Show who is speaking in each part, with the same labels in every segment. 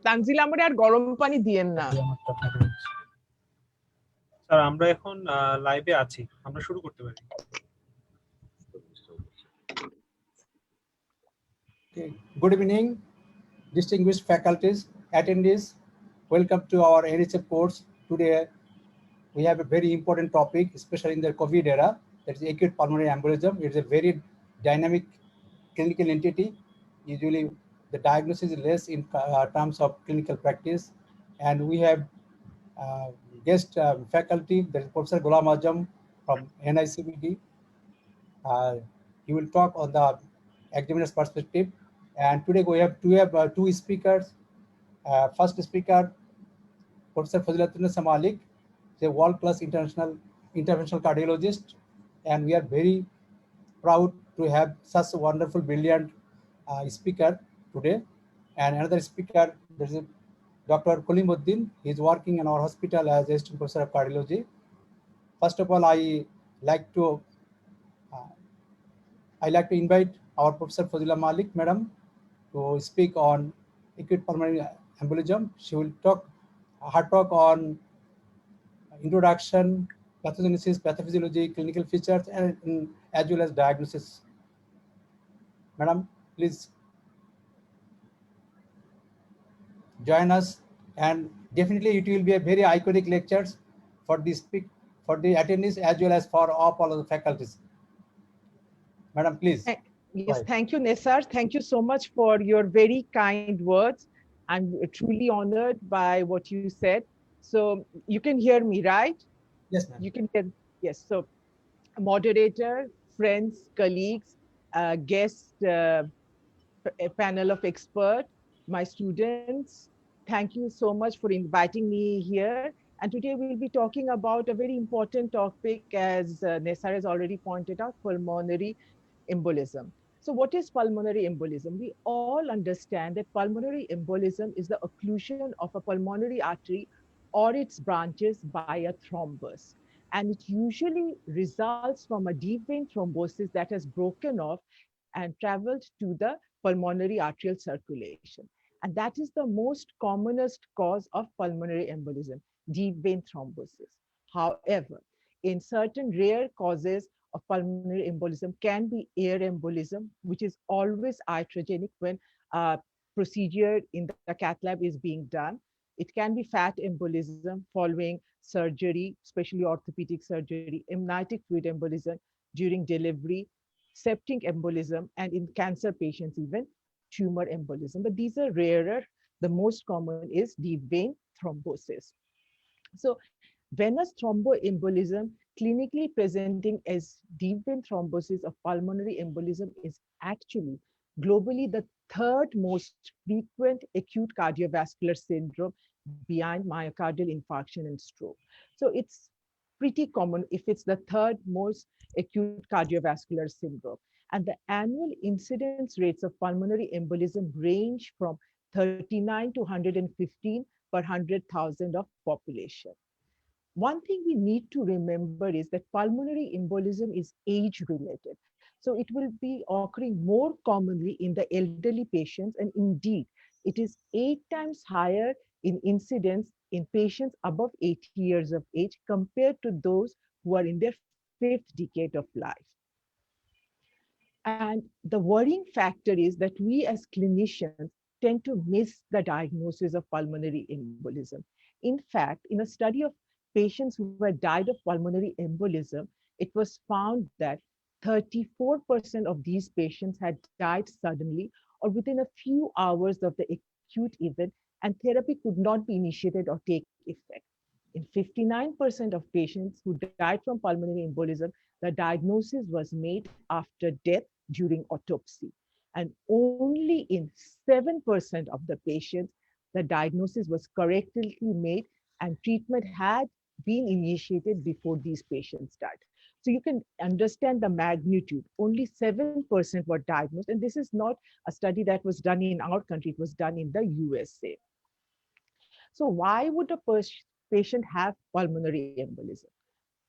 Speaker 1: তানজিল আমরে আর গরম পানি দিয়েন না।
Speaker 2: স্যার আমরা এখন লাইভে আছি, আমরা শুরু করতে পারি।
Speaker 3: Good evening, distinguished faculties, attendees. Welcome to our NHF course. Today, we have a very important topic, especially in the COVID era, that is acute pulmonary embolism. It is a very dynamic clinical entity. Usually, the diagnosis is less in terms of clinical practice. And we have guest faculty, that is Professor Ghulam Azam from NICBD. He will talk on the examiner's perspective. And today we have two speakers. First speaker, Professor Fazilatunnisa Malik, a world-class international interventional cardiologist, and we are very proud to have such a wonderful, brilliant speaker today. And another speaker, there is Dr. Kolimuddin. He is working in our hospital as assistant professor of cardiology. First of all, I like to invite our Professor Fazila Malik, madam, to speak on acute pulmonary embolism. She will talk her talk on introduction, pathogenesis, pathophysiology, clinical features, and as well as diagnosis. Madam, please join us, and definitely it will be a very iconic lectures for the attendees as well as for all of the faculties. Madam, please.
Speaker 1: Yes, thank you, Nesar. Thank you so much for your very kind words. I'm truly honored by what you said. So you can hear me, right?
Speaker 3: Yes, ma'am.
Speaker 1: You can hear. Yes. So, moderator, friends, colleagues, guest, a panel of experts, my students, thank you so much for inviting me here. And today we'll be talking about a very important topic, as Nesar has already pointed out, pulmonary embolism. So what is pulmonary embolism? We all understand that pulmonary embolism is the occlusion of a pulmonary artery or its branches by a thrombus. And it usually results from a deep vein thrombosis that has broken off and traveled to the pulmonary arterial circulation. And that is the most commonest cause of pulmonary embolism, deep vein thrombosis. However, in certain rare causes of pulmonary embolism can be air embolism, which is always iatrogenic when procedure in the cath lab is being done. It can be fat embolism following surgery, especially orthopedic surgery, amniotic fluid embolism during delivery, septic embolism, and in cancer patients, even tumor embolism. But these are rarer. The most common is deep vein thrombosis. So venous thromboembolism, clinically presenting as deep vein thrombosis of pulmonary embolism, is actually globally the third most frequent acute cardiovascular syndrome behind myocardial infarction and stroke. So it's pretty common if it's the third most acute cardiovascular syndrome. And the annual incidence rates of pulmonary embolism range from 39 to 115 per 100,000 of population. One thing we need to remember is that pulmonary embolism is age-related. So it will be occurring more commonly in the elderly patients, and indeed, it is 8 times higher in incidence in patients above 80 years of age compared to those who are in their 5th decade of life. And the worrying factor is that we as clinicians tend to miss the diagnosis of pulmonary embolism. In fact, in a study of patients who had died of pulmonary embolism, it was found that 34% of these patients had died suddenly or within a few hours of the acute event, and therapy could not be initiated or take effect. In 59% of patients who died from pulmonary embolism, the diagnosis was made after death during autopsy. And only in 7% of the patients, the diagnosis was correctly made and treatment had been initiated before these patients died. So you can understand the magnitude. Only 7% were diagnosed, and this is not a study that was done in our country, it was done in the USA. So why would a patient have pulmonary embolism?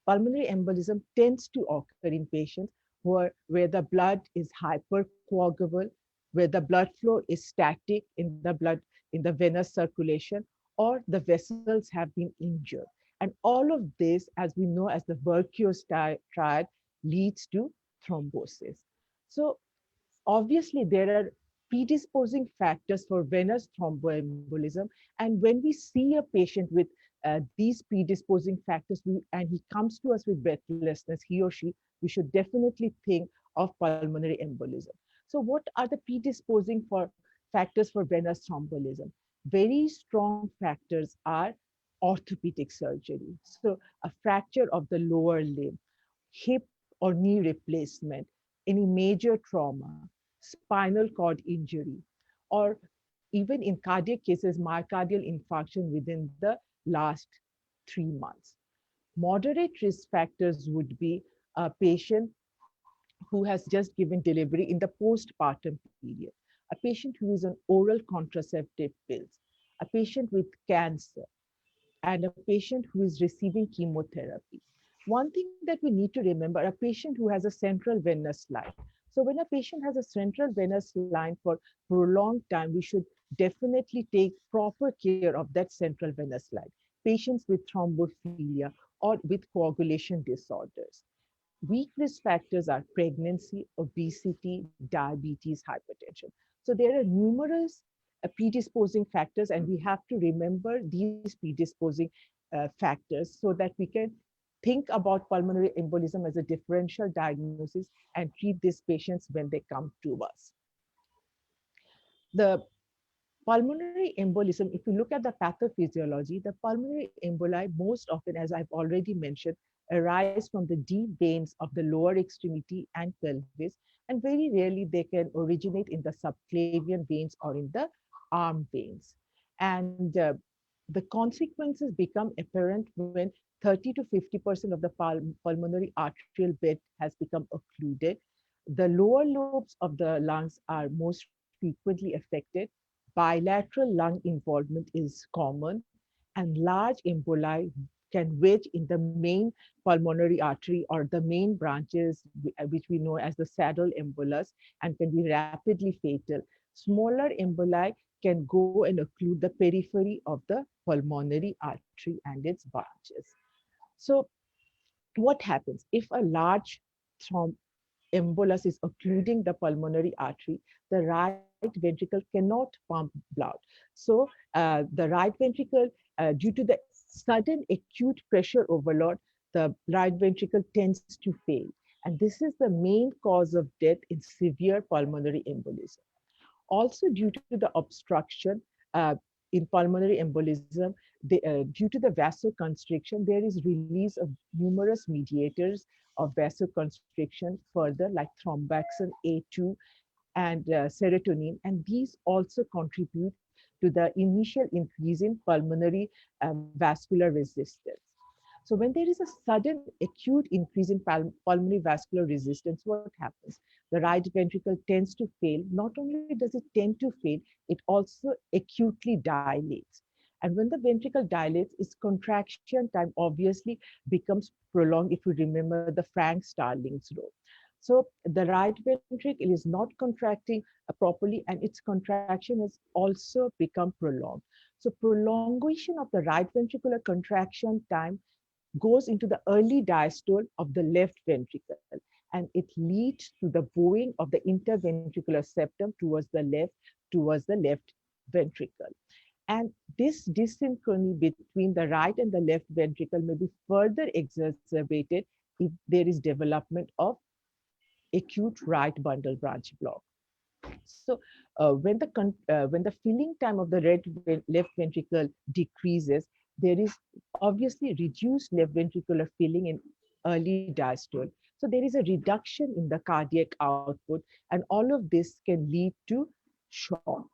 Speaker 1: Pulmonary embolism tends to occur in patients where the blood is hypercoagulable, where the blood flow is static in the blood in the venous circulation, or the vessels have been injured. And all of this, as we know as the Virchow's triad, leads to thrombosis. So obviously, there are predisposing factors for venous thromboembolism. And when we see a patient with these predisposing factors, and he comes to us with breathlessness, he or she, we should definitely think of pulmonary embolism. So what are the predisposing factors for venous thromboembolism? Very strong factors are orthopedic surgery. So a fracture of the lower limb, hip or knee replacement, any major trauma, spinal cord injury, or even in cardiac cases, myocardial infarction within the last 3 months. Moderate risk factors would be a patient who has just given delivery in the postpartum period, a patient who is on oral contraceptive pills, a patient with cancer, and a patient who is receiving chemotherapy. One thing that we need to remember, a patient who has a central venous line. So when a patient has a central venous line for prolonged time, we should definitely take proper care of that central venous line. Patients with thrombophilia or with coagulation disorders. Weak risk factors are pregnancy, obesity, diabetes, hypertension. So there are numerous predisposing factors, and we have to remember these predisposing factors so that we can think about pulmonary embolism as a differential diagnosis and treat these patients when they come to us. The pulmonary embolism, if you look at the pathophysiology, the pulmonary emboli most often, as I've already mentioned, arise from the deep veins of the lower extremity and pelvis, and very rarely they can originate in the subclavian veins or in the arm veins. And the consequences become apparent when 30 to 50% of the pulmonary arterial bed has become occluded. The lower lobes of the lungs are most frequently affected. Bilateral lung involvement is common, and large emboli can wedge in the main pulmonary artery or the main branches, which we know as the saddle embolus, and can be rapidly fatal. Smaller emboli can go and occlude the periphery of the pulmonary artery and its branches. So what happens if a large embolus is occluding the pulmonary artery? The right ventricle cannot pump blood. So the right ventricle, due to the sudden acute pressure overload, the right ventricle tends to fail. And this is the main cause of death in severe pulmonary embolism. Also, due to the obstruction in pulmonary embolism, due to the vasoconstriction, there is release of numerous mediators of vasoconstriction further, like thromboxane A2 and serotonin, and these also contribute to the initial increase in pulmonary vascular resistance. So when there is a sudden acute increase in pulmonary vascular resistance, what happens? The right ventricle tends to fail. Not only does it tend to fail, it also acutely dilates. And when the ventricle dilates, its contraction time obviously becomes prolonged, if you remember the Frank-Starling's rule. So the right ventricle is not contracting properly, and its contraction has also become prolonged. So prolongation of the right ventricular contraction time goes into the early diastole of the left ventricle, and it leads to the bowing of the interventricular septum towards the left ventricle. And this dysynchrony between the right and the left ventricle may be further exacerbated if there is development of acute right bundle branch block. So when the filling time of the left ventricle decreases, there is obviously reduced left ventricular filling in early diastole. So there is a reduction in the cardiac output, and all of this can lead to shock.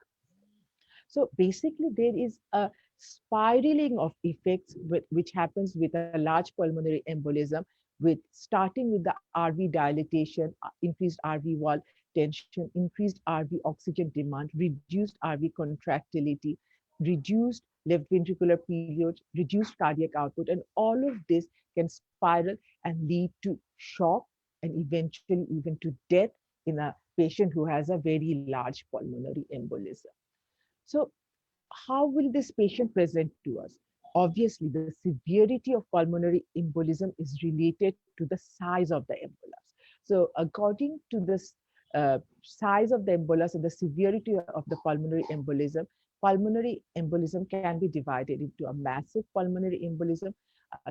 Speaker 1: So basically, there is a spiraling of effects which happens with a large pulmonary embolism, with starting with the RV dilatation, increased RV wall tension, increased RV oxygen demand, reduced RV contractility, reduced left ventricular period, reduced cardiac output, and all of this can spiral and lead to shock and eventually even to death in a patient who has a very large pulmonary embolism. So how will this patient present to us? Obviously, the severity of pulmonary embolism is related to the size of the embolus. So according to this size of the embolus and the severity of the pulmonary embolism can be divided into a massive pulmonary embolism,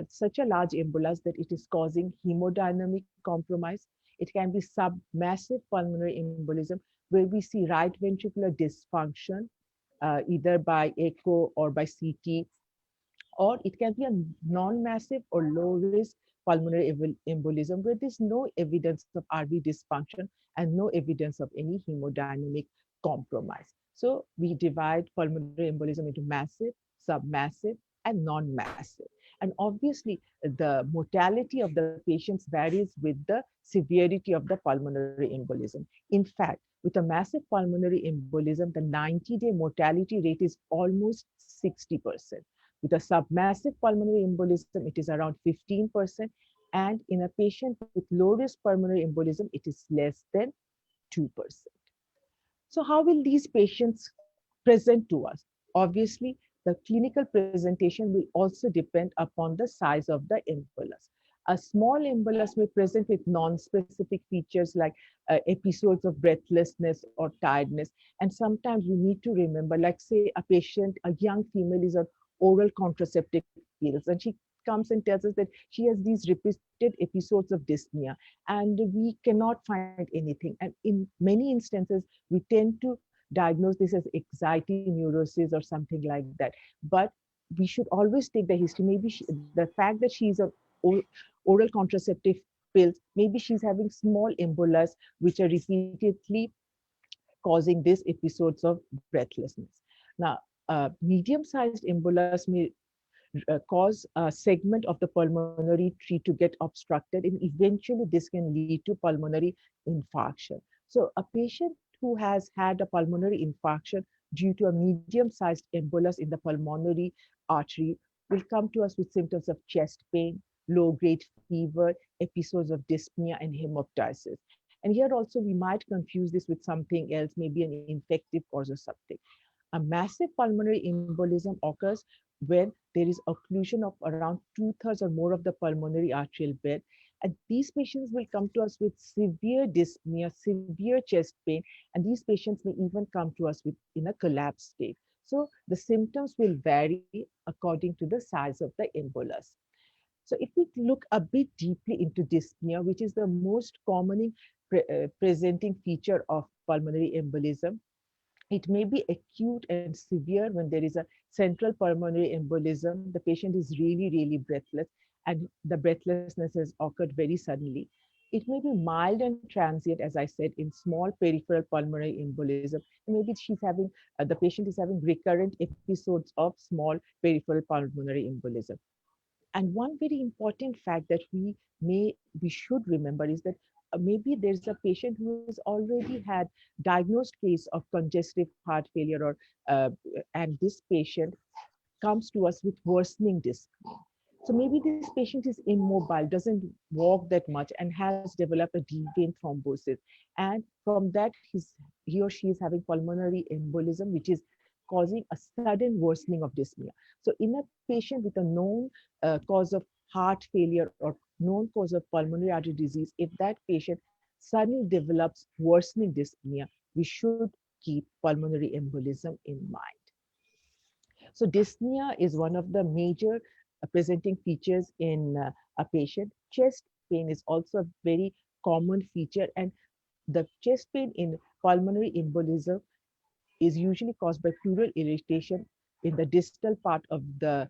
Speaker 1: such a large embolus that it is causing hemodynamic compromise. It can be submassive pulmonary embolism, where we see right ventricular dysfunction, either by echo or by CT, or it can be a non-massive or low-risk pulmonary embolism where there's no evidence of RV dysfunction and no evidence of any hemodynamic compromise. So we divide pulmonary embolism into massive, submassive, and non-massive. And obviously, the mortality of the patients varies with the severity of the pulmonary embolism. In fact, with a massive pulmonary embolism, the 90-day mortality rate is almost 60%. With a submassive pulmonary embolism, it is around 15%. And in a patient with low risk pulmonary embolism, it is less than 2%. So how will these patients present to us? Obviously, the clinical presentation will also depend upon the size of the embolus. A small embolus may present with non-specific features like episodes of breathlessness or tiredness. And sometimes we need to remember, like say a patient, a young female is on oral contraceptive pills, and she comes and tells us that she has these repeated episodes of dyspnea, and we cannot find anything. And in many instances, we tend to diagnose this as anxiety neurosis or something like that. But we should always take the history. Maybe the fact that she's on oral contraceptive pills, maybe she's having small embolus which are repeatedly causing these episodes of breathlessness. Now, medium-sized embolus may cause a segment of the pulmonary tree to get obstructed, and eventually this can lead to pulmonary infarction. So a patient who has had a pulmonary infarction due to a medium-sized embolus in the pulmonary artery will come to us with symptoms of chest pain, low-grade fever, episodes of dyspnea, and hemoptysis. And here also we might confuse this with something else, maybe an infective cause or something. A massive pulmonary embolism occurs when there is occlusion of around two-thirds or more of the pulmonary arterial bed. And these patients will come to us with severe dyspnea, severe chest pain, and these patients may even come to us with in a collapsed state. So the symptoms will vary according to the size of the embolus. So if we look a bit deeply into dyspnea, which is the most commonly presenting feature of pulmonary embolism, it may be acute and severe when there is a central pulmonary embolism. The patient is really, really breathless, and the breathlessness has occurred very suddenly. It may be mild and transient, as I said, in small peripheral pulmonary embolism. And maybe the patient is having recurrent episodes of small peripheral pulmonary embolism. And one very important fact that we should remember is that maybe there's a patient who has already had diagnosed case of congestive heart failure, or and this patient comes to us with worsening dyspnea. So maybe this patient is immobile, doesn't walk that much, and has developed a deep vein thrombosis. And from that, he or she is having pulmonary embolism, which is causing a sudden worsening of dyspnea. So in a patient with a known cause of heart failure or known cause of pulmonary artery disease, if that patient suddenly develops worsening dyspnea, we should keep pulmonary embolism in mind. So dyspnea is one of the major presenting features in a patient. Chest pain is also a very common feature, and the chest pain in pulmonary embolism is usually caused by pleural irritation in the distal part of the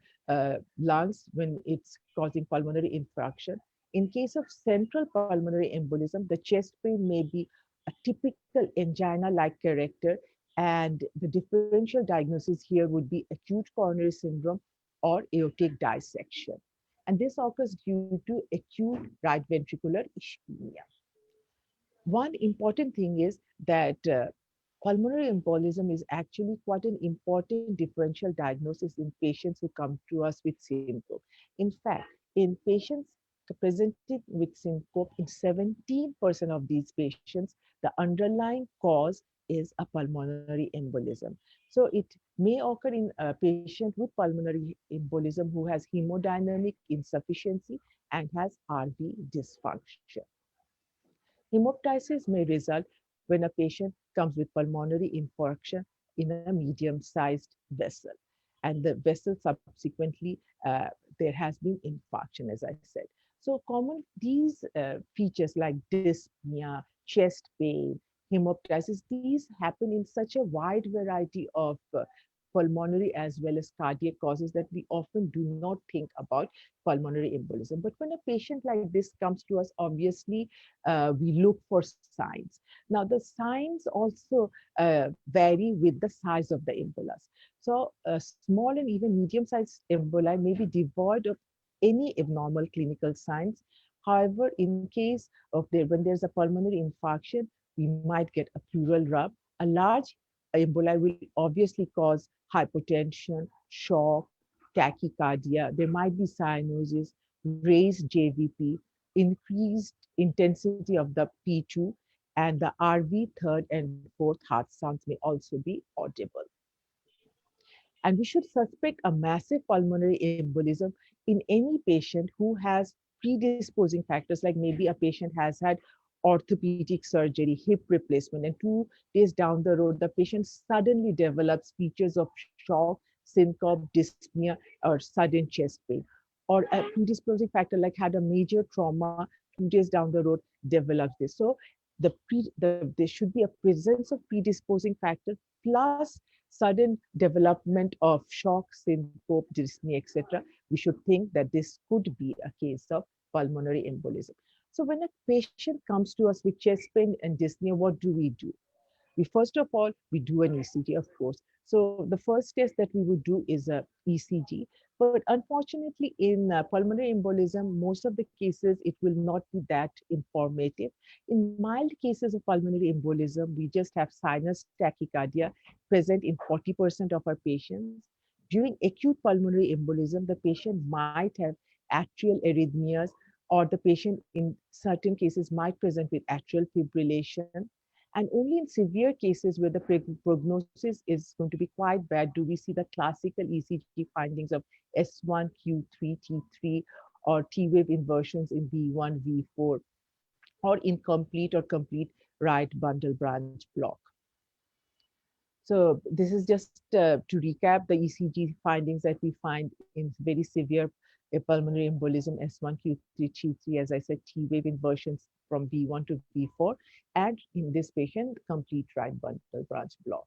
Speaker 1: lungs when it's causing pulmonary infarction. In case of central pulmonary embolism, the chest pain may be a typical angina-like character, and the differential diagnosis here would be acute coronary syndrome or aortic dissection. And this occurs due to acute right ventricular ischemia. One important thing is that pulmonary embolism is actually quite an important differential diagnosis in patients who come to us with syncope. In fact, in patients presented with syncope, in 17% of these patients, the underlying cause is a pulmonary embolism? So it may occur in a patient with pulmonary embolism who has hemodynamic insufficiency and has RV dysfunction. Hemoptysis may result when a patient comes with pulmonary infarction in a medium-sized vessel, and the vessel subsequently there has been infarction, as I said. So common these features like dyspnea, chest pain, hemoptysis, these happen in such a wide variety of pulmonary as well as cardiac causes that we often do not think about pulmonary embolism. But when a patient like this comes to us, obviously we look for signs. Now, the signs also vary with the size of the embolus. So, small and even medium-sized emboli may be devoid of any abnormal clinical signs. However, in case of when there's a pulmonary infarction, we might get a pleural rub. A large emboli will obviously cause hypotension, shock, tachycardia. There might be cyanosis, raised JVP, increased intensity of the P2, and the RV third and fourth heart sounds may also be audible. And we should suspect a massive pulmonary embolism in any patient who has predisposing factors, like maybe a patient has had orthopedic surgery, hip replacement, and 2 days down the road, the patient suddenly develops features of shock, syncope, dyspnea, or sudden chest pain. Or a predisposing factor like had a major trauma, 2 days down the road develops this. So there should be a presence of predisposing factor plus sudden development of shock, syncope, dyspnea, etc., we should think that this could be a case of pulmonary embolism. So when a patient comes to us with chest pain and dyspnea, what do we do? We first of all, we do an ECG, of course. So the first test that we would do is a ECG. But unfortunately, in pulmonary embolism, most of the cases, it will not be that informative. In mild cases of pulmonary embolism, we just have sinus tachycardia present in 40% of our patients. During acute pulmonary embolism, the patient might have atrial arrhythmias, or the patient in certain cases might present with atrial fibrillation. And only in severe cases where the prognosis is going to be quite bad do we see the classical ECG findings of S1, Q3, T3, or T wave inversions in V1, V4, or incomplete or complete right bundle branch block. So this is just to recap the ECG findings that we find in very severe pulmonary embolism, S1, Q3, T3, as I said, T wave inversions from V1 to V4, and in this patient, complete right bundle branch block.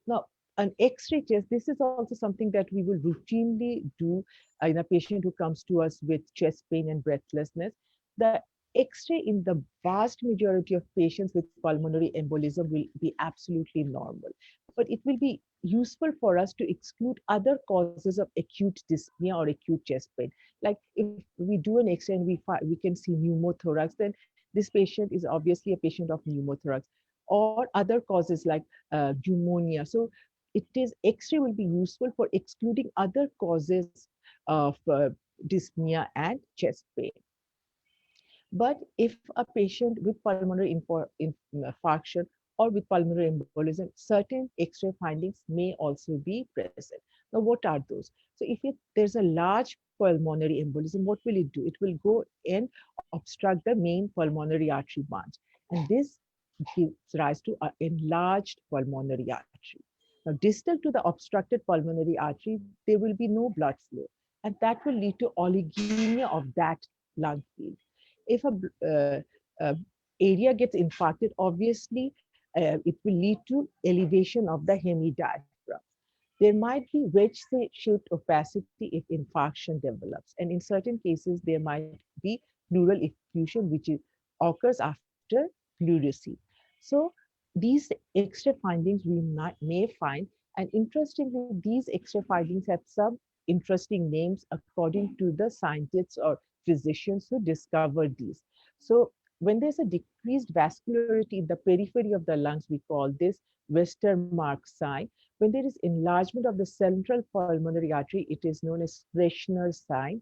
Speaker 1: Now, an X-ray test, this is also something that we will routinely do in a patient who comes to us with chest pain and breathlessness. The X-ray in the vast majority of patients with pulmonary embolism will be absolutely normal, but it will be useful for us to exclude other causes of acute dyspnea or acute chest pain. Like if we do an X-ray and we can see pneumothorax, then this patient is obviously a patient of pneumothorax, or other causes like pneumonia. So it is X-ray will be useful for excluding other causes of dyspnea and chest pain. But if a patient with pulmonary infarction or with pulmonary embolism, certain X-ray findings may also be present. Now, what are those? So if there's a large pulmonary embolism, what will it do? It will go and obstruct the main pulmonary artery branch. And this gives rise to an enlarged pulmonary artery. Now, distal to the obstructed pulmonary artery, there will be no blood flow. And that will lead to oligemia of that lung field. If a area gets infarcted, obviously it will lead to elevation of the hemidiaphragm. There might be wedge-shaped opacity if infarction develops, and in certain cases there might be pleural effusion, which occurs after pleurisy. So these X-ray findings we may find, and interestingly, these X-ray findings have some interesting names according to the scientists or physicians who discovered these. So when there's a decreased vascularity in the periphery of the lungs, we call this Westermarck sign. When there is enlargement of the central pulmonary artery, it is known as Fresher's sign.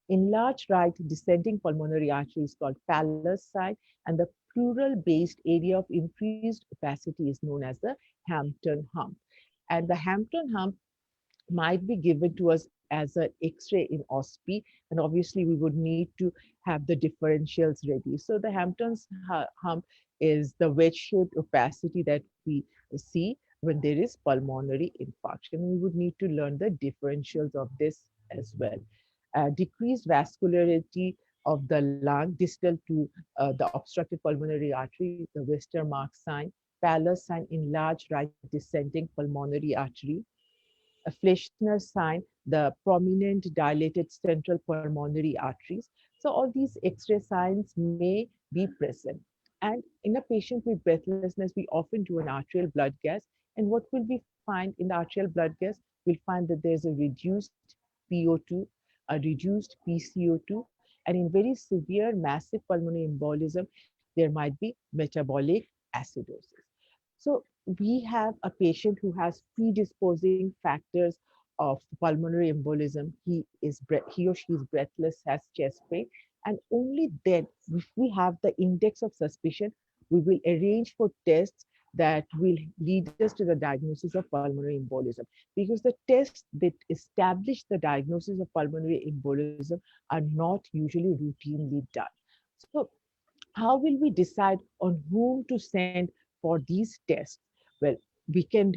Speaker 1: Enlarged right descending pulmonary artery is called Pallas sign, and the pleural-based area of increased opacity is known as the Hampton hump. And the Hampton hump might be given to us as an X-ray in OSPE, and obviously we would need to have the differentials ready. So the Hampton's hump is the wedge-shaped opacity that we see when there is pulmonary infarction. We would need to learn the differentials of this as well. Decreased vascularity of the lung distal to the obstructed pulmonary artery, the Westermarck sign, pallor sign, enlarged right descending pulmonary artery, a Fleischner sign, the prominent dilated central pulmonary arteries. So all these X-ray signs may be present. And in a patient with breathlessness, we often do an arterial blood gas. And what will we find in the arterial blood gas? We'll find that there's a reduced PO2, a reduced PCO2, and in very severe massive pulmonary embolism, there might be metabolic acidosis. So we have a patient who has predisposing factors of pulmonary embolism. He or she is breathless, has chest pain, and only then, if we have the index of suspicion, we will arrange for tests that will lead us to the diagnosis of pulmonary embolism. Because the tests that establish the diagnosis of pulmonary embolism are not usually routinely done. So how will we decide on whom to send for these tests? Well, we can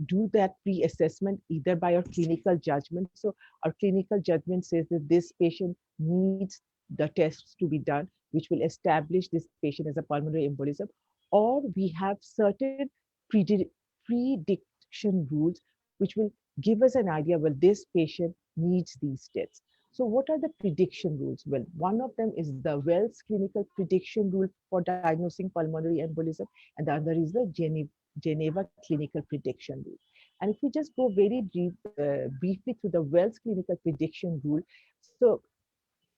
Speaker 1: do that pre-assessment either by our clinical judgment. So our clinical judgment says that this patient needs the tests to be done, which will establish this patient as a pulmonary embolism, or we have certain prediction rules which will give us an idea, well, this patient needs these tests. So what are the prediction rules? Well, one of them is the Wells clinical prediction rule for diagnosing pulmonary embolism, and the other is the Geneva clinical prediction rule. And if we just go very briefly through the Wells clinical prediction rule, so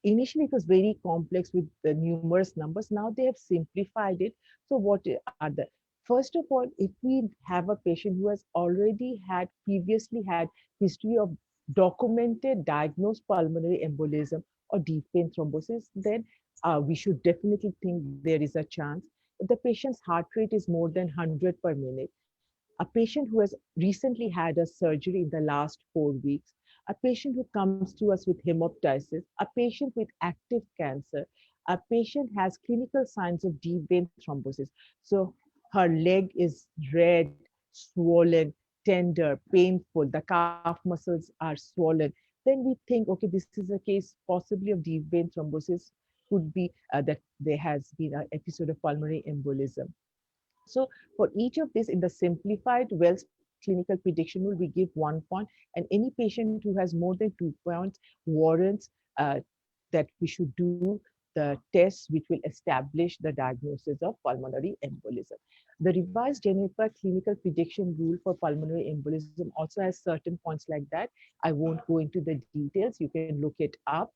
Speaker 1: initially it was very complex with the numerous numbers. Now they have simplified it. So what are the, first of all, if we have a patient who has already had previously had history of documented diagnosed pulmonary embolism or deep vein thrombosis, then we should definitely think there is a chance. If the patient's heart rate is more than 100 per minute, a patient who has recently had a surgery in the last 4 weeks, a patient who comes to us with hemoptysis, a patient with active cancer, a patient has clinical signs of deep vein thrombosis. So her leg is red, swollen, tender, painful, the calf muscles are swollen. Then we think, okay, this is a case possibly of deep vein thrombosis, could be that there has been an episode of pulmonary embolism. So for each of these in the simplified Wells clinical prediction rule, we give 1 point, and any patient who has more than 2 points warrants that we should do the tests which will establish the diagnosis of pulmonary embolism. The revised Geneva clinical prediction rule for pulmonary embolism also has certain points like that. I won't go into the details, you can look it up.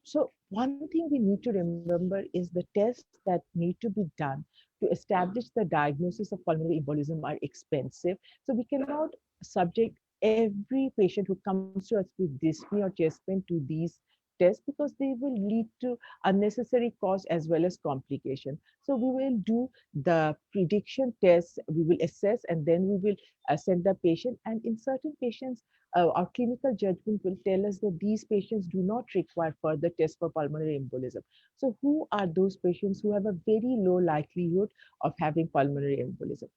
Speaker 1: So one thing we need to remember is the tests that need to be done to establish the diagnosis of pulmonary embolism are expensive. So we cannot subject every patient who comes to us with dyspnea or chest pain to these tests because they will lead to unnecessary cost as well as complication. So we will do the prediction tests, we will assess, and then we will send the patient. And in certain patients, our clinical judgment will tell us that these patients do not require further tests for pulmonary embolism. So who are those patients who have a very low likelihood of having pulmonary embolism?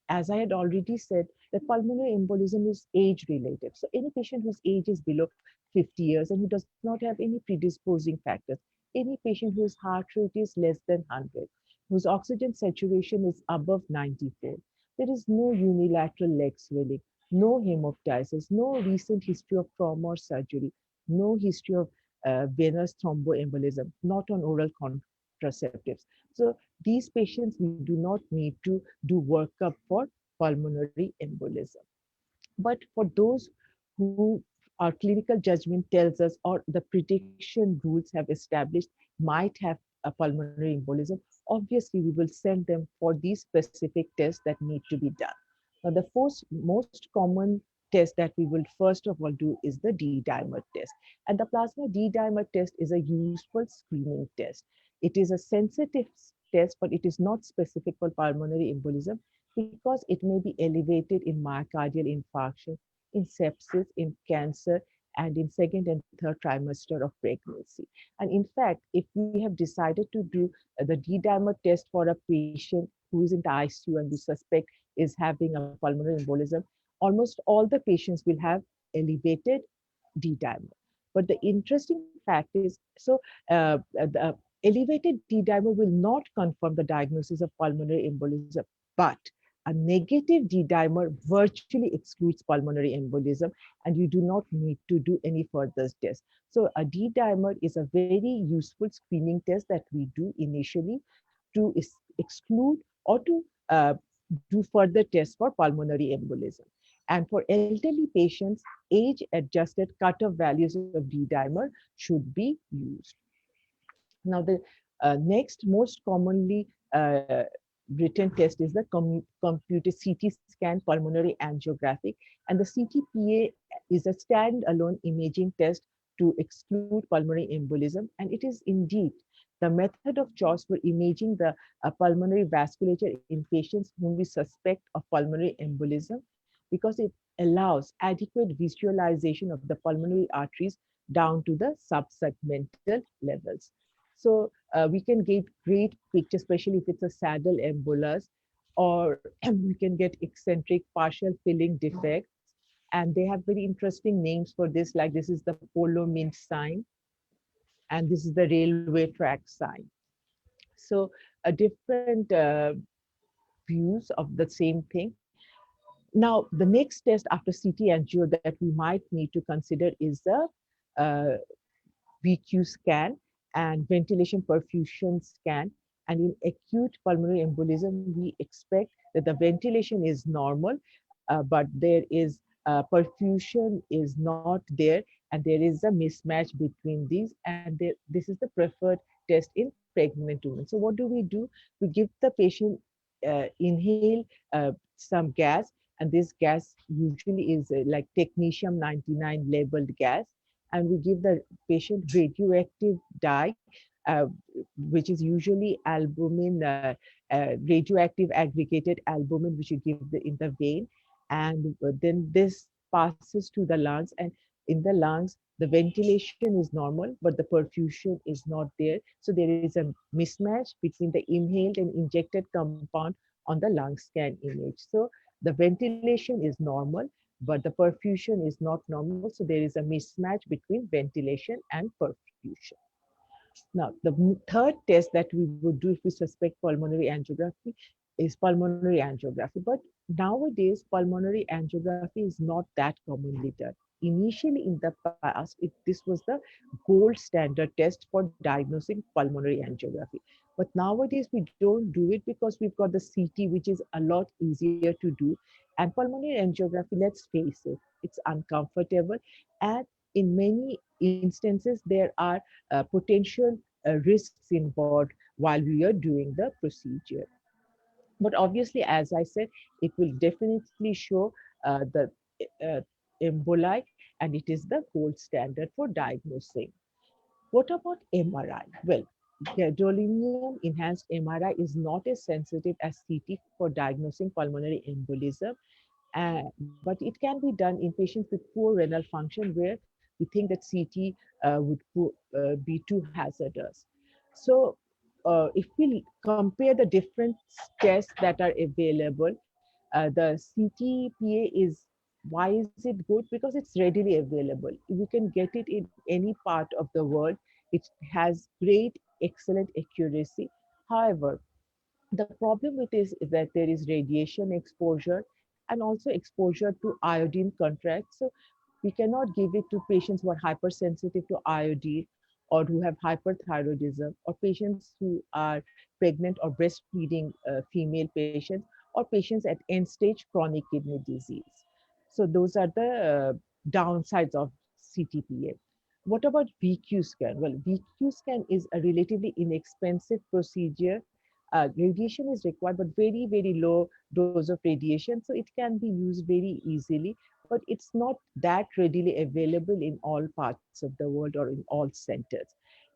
Speaker 1: As I had already said, that pulmonary embolism is age related. So any patient whose age is below 50 years and who does not have any predisposing factors, any patient whose heart rate is less than 100, whose oxygen saturation is above 94, there is no unilateral leg swelling, no hemoptysis, no recent history of trauma or surgery, no history of venous thromboembolism, not on oral contraceptives. So these patients, we do not need to do workup for pulmonary embolism. But for those who our clinical judgment tells us or the prediction rules have established might have a pulmonary embolism, obviously we will send them for these specific tests that need to be done. Now, the most common test that we will first of all do is the D-dimer test. And the plasma D-dimer test is a useful screening test. It is a sensitive test, but it is not specific for pulmonary embolism because it may be elevated in myocardial infarction, in sepsis, in cancer, and in second and third trimester of pregnancy. And in fact, if we have decided to do the D-dimer test for a patient who is in the ICU and we suspect is having a pulmonary embolism, almost all the patients will have elevated D-dimer. But the interesting fact is, so the elevated D-dimer will not confirm the diagnosis of pulmonary embolism, but a negative D-dimer virtually excludes pulmonary embolism, and you do not need to do any further tests. So a D-dimer is a very useful screening test that we do initially to exclude or to do further tests for pulmonary embolism. And for elderly patients, age-adjusted cutoff values of D-dimer should be used. Now, the next most commonly written test is the computed CT scan pulmonary angiographic, and the CTPA is a standalone imaging test to exclude pulmonary embolism, and it is indeed the method of choice for imaging the pulmonary vasculature in patients whom we suspect of pulmonary embolism because it allows adequate visualization of the pulmonary arteries down to the subsegmental levels. So we can get great pictures, especially if it's a saddle embolus, or we can get eccentric partial filling defects. And they have very interesting names for this, like this is the polo mint sign, and this is the railway track sign. So a different views of the same thing. Now, the next test after CT angio that we might need to consider is the VQ scan and ventilation perfusion scan. And in acute pulmonary embolism, we expect that the ventilation is normal, but there is perfusion is not there, and there is a mismatch between these. And this is the preferred test in pregnant women. So what do? We give the patient inhale some gas, and this gas usually is like technetium 99 labeled gas, and we give the patient radioactive dye, uh, which is usually albumin, radioactive aggregated albumin, which you give in the vein. And then this passes to the lungs, and in the lungs, the ventilation is normal, but the perfusion is not there. So there is a mismatch between the inhaled and injected compound on the lung scan image. So the ventilation is normal, but the perfusion is not normal. So there is a mismatch between ventilation and perfusion. Now, the third test that we would do if we suspect pulmonary angiography is pulmonary angiography. But nowadays, pulmonary angiography is not that commonly done. Initially, in the past, this was the gold standard test for diagnosing pulmonary angiography. But nowadays, we don't do it because we've got the CT, which is a lot easier to do. And pulmonary angiography, let's face it, it's uncomfortable. And in many instances, there are potential risks involved while we are doing the procedure. But obviously, as I said, it will definitely show the uh, emboli, and it is the gold standard for diagnosing. What about MRI? Well, gadolinium enhanced MRI is not as sensitive as CT for diagnosing pulmonary embolism, but it can be done in patients with poor renal function where we think that CT would be too hazardous. So if we compare the different tests that are available, the CTPA is, why is it good? Because it's readily available. We can get it in any part of the world. It has great, excellent accuracy. However, the problem with this is that there is radiation exposure and also exposure to iodine contrast. So we cannot give it to patients who are hypersensitive to iodine, or who have hyperthyroidism, or patients who are pregnant or breastfeeding female patients, or patients at end stage chronic kidney disease. So those are the downsides of CTPA. What about VQ scan? Well, VQ scan is a relatively inexpensive procedure. Radiation is required, but very, very low dose of radiation. So it can be used very easily, but it's not that readily available in all parts of the world or in all centers.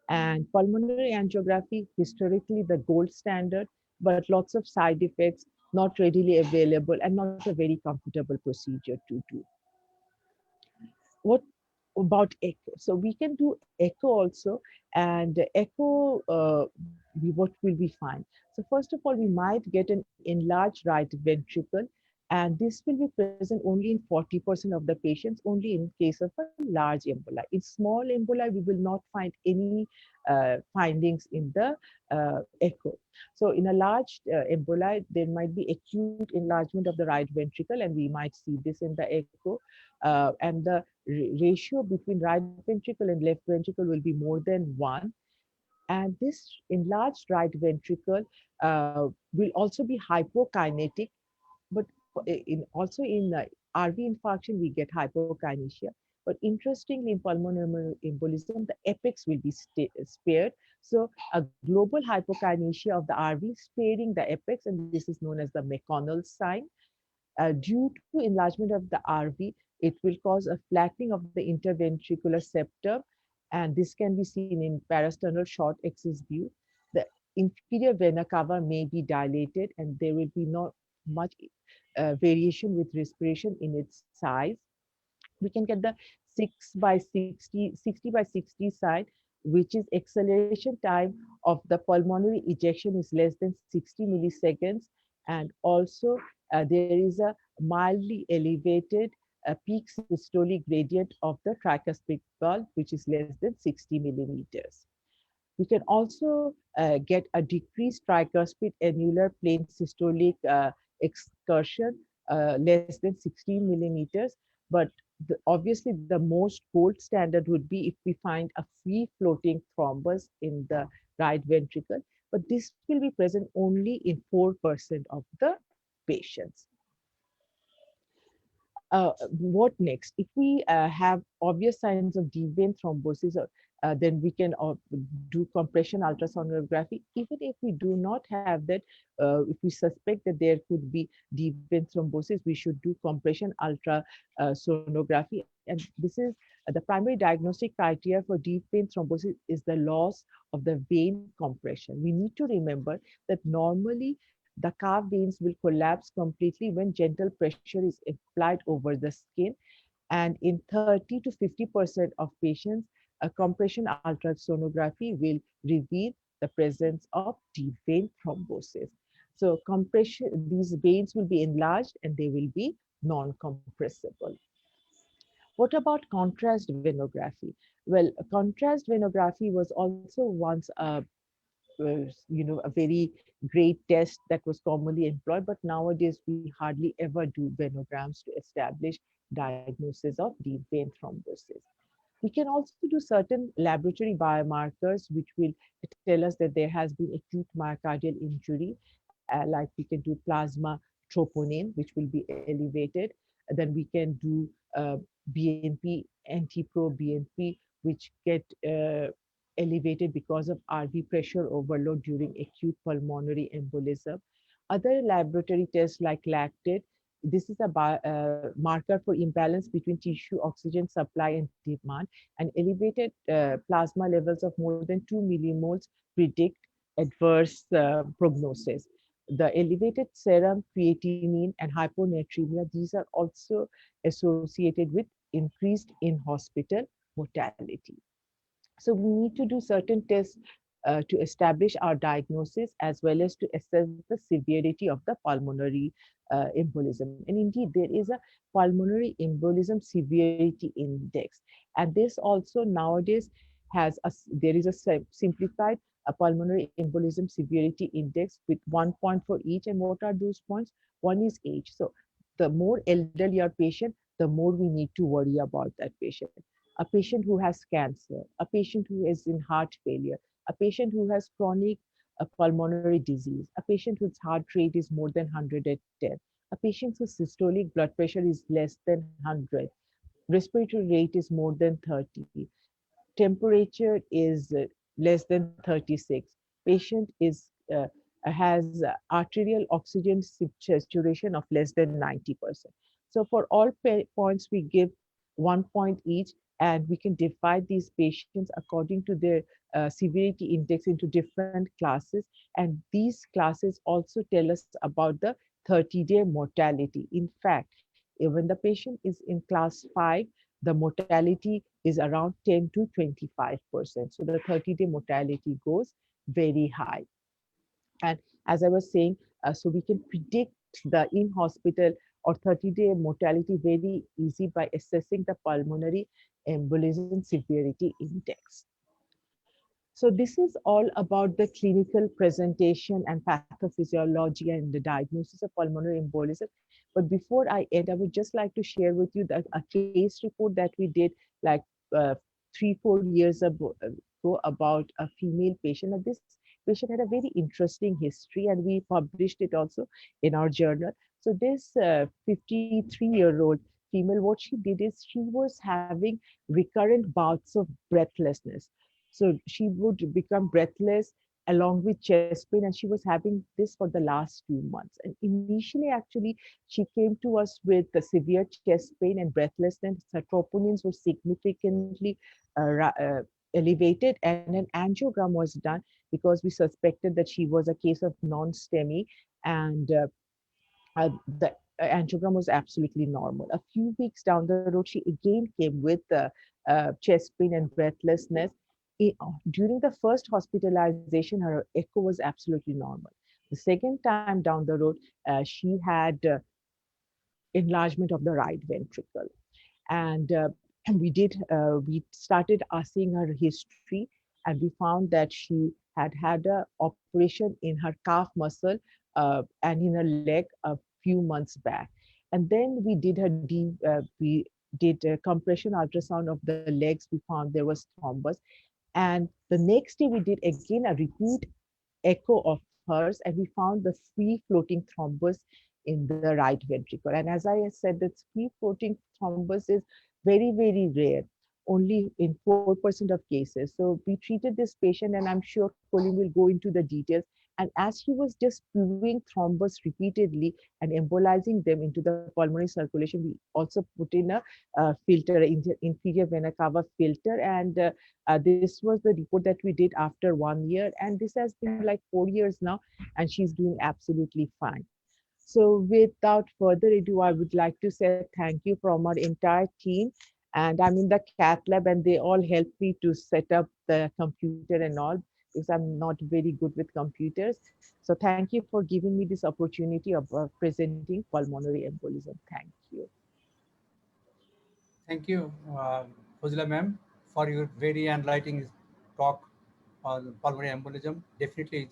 Speaker 1: And pulmonary angiography, historically the gold standard, but lots of side effects, not readily available, and not a very comfortable procedure to do. What about echo? So we can do echo also, and echo, what will we find? So first of all, we might get an enlarged right ventricle, and this will be present only in 40% of the patients, only in case of a large emboli. In small emboli, we will not find any findings in the echo. So in a large emboli, there might be acute enlargement of the right ventricle, and we might see this in the echo. And the ratio between right ventricle and left ventricle will be more than 1. And this enlarged right ventricle will also be hypokinetic, but also in RV infarction, we get hypokinesia. But interestingly, in pulmonary embolism, the apex will be spared. So a global hypokinesia of the RV sparing the apex, and this is known as the McConnell sign. Due to enlargement of the RV, it will cause a flattening of the interventricular septum, and this can be seen in parasternal short axis view. The inferior vena cava may be dilated, and there will be not much variation with respiration in its size. We can get the 60 by 60 side, which is acceleration time of the pulmonary ejection is less than 60 milliseconds. And also there is a mildly elevated peak systolic gradient of the tricuspid valve, which is less than 60 millimeters. We can also get a decreased tricuspid annular plane systolic excursion less than 16 millimeters. But obviously, the most gold standard would be if we find a free floating thrombus in the right ventricle. But this will be present only in 4% of the patients. What next? If we have obvious signs of deep vein thrombosis, then we can do compression ultrasonography. Even if we do not have that, if we suspect that there could be deep vein thrombosis, we should do compression ultrasonography. And this is the primary diagnostic criteria for deep vein thrombosis is the loss of the vein compression. We need to remember that normally the calf veins will collapse completely when gentle pressure is applied over the skin. And in 30 to 50% of patients, a compression ultrasonography will reveal the presence of deep vein thrombosis. So compression, these veins will be enlarged and they will be non-compressible. What about contrast venography? Well, contrast venography was also once a very great test that was commonly employed, but nowadays we hardly ever do venograms to establish diagnosis of deep vein thrombosis. We can also do certain laboratory biomarkers which will tell us that there has been acute myocardial injury, like we can do plasma troponin, which will be elevated. Then we can do BNP, anti-pro-BNP, which get elevated because of RV pressure overload during acute pulmonary embolism. Other laboratory tests like lactate, this is a marker for imbalance between tissue oxygen supply and demand, and elevated plasma levels of more than 2 millimoles predict adverse prognosis. The elevated serum creatinine and hyponatremia, these are also associated with increased in-hospital mortality. So we need to do certain tests to establish our diagnosis as well as to assess the severity of the pulmonary embolism. And indeed, there is a pulmonary embolism severity index. And this also nowadays there is a simplified pulmonary embolism severity index with 1 point for each. And what are those points? One is age. So the more elderly our patient, the more we need to worry about that patient. A patient who has cancer, a patient who is in heart failure, a patient who has chronic pulmonary disease, a patient whose heart rate is more than 110, a patient whose systolic blood pressure is less than 100, respiratory rate is more than 30, temperature is less than 36, patient has arterial oxygen saturation of less than 90%. So for all points we give 1 point each, and we can divide these patients according to their severity index into different classes. And these classes also tell us about the 30-day mortality. In fact, when the patient is in class 5, the mortality is around 10 to 25%. So the 30-day mortality goes very high. And as I was saying, so we can predict the in-hospital or 30-day mortality very easy by assessing the pulmonary embolism severity index. So this is all about the clinical presentation and pathophysiology and the diagnosis of pulmonary embolism. But before I end, I would just like to share with you that a case report that we did like uh, 3-4 years ago about a female patient. And this patient had a very interesting history, and we published it also in our journal. So this 53-year-old female, what she did is she was having recurrent bouts of breathlessness. So she would become breathless along with chest pain, and she was having this for the last 2 months. And initially, actually, she came to us with the severe chest pain and breathlessness. Her troponins were significantly elevated, and an angiogram was done because we suspected that she was a case of non-STEMI, and the angiogram was absolutely normal. A few weeks down the road, she again came with chest pain and breathlessness. During the first hospitalization, her echo was absolutely normal. The second time down the road, she had enlargement of the right ventricle. And we started asking her history, and we found that she had a operation in her calf muscle and in her leg a few months back. And then we did a compression ultrasound of the legs. We found there was thrombus. And the next day we did again a repeat echo of hers, and we found the free floating thrombus in the right ventricle. And as I said, that free floating thrombus is very, very rare, only in 4% of cases. So we treated this patient, and I'm sure Colin will go into the details. And as he was just spewing thrombus repeatedly and embolizing them into the pulmonary circulation, we also put in a filter, inferior vena cava filter. And this was the report that we did after 1 year. And this has been like 4 years now, and she's doing absolutely fine. So without further ado, I would like to say thank you from our entire team. And I'm in the cath lab, and they all helped me to set up the computer and all, because I'm not very good with computers. So thank you for giving me this opportunity of presenting pulmonary embolism. Thank you.
Speaker 3: Thank you, Fazila ma'am, for your very enlightening talk on pulmonary embolism. Definitely,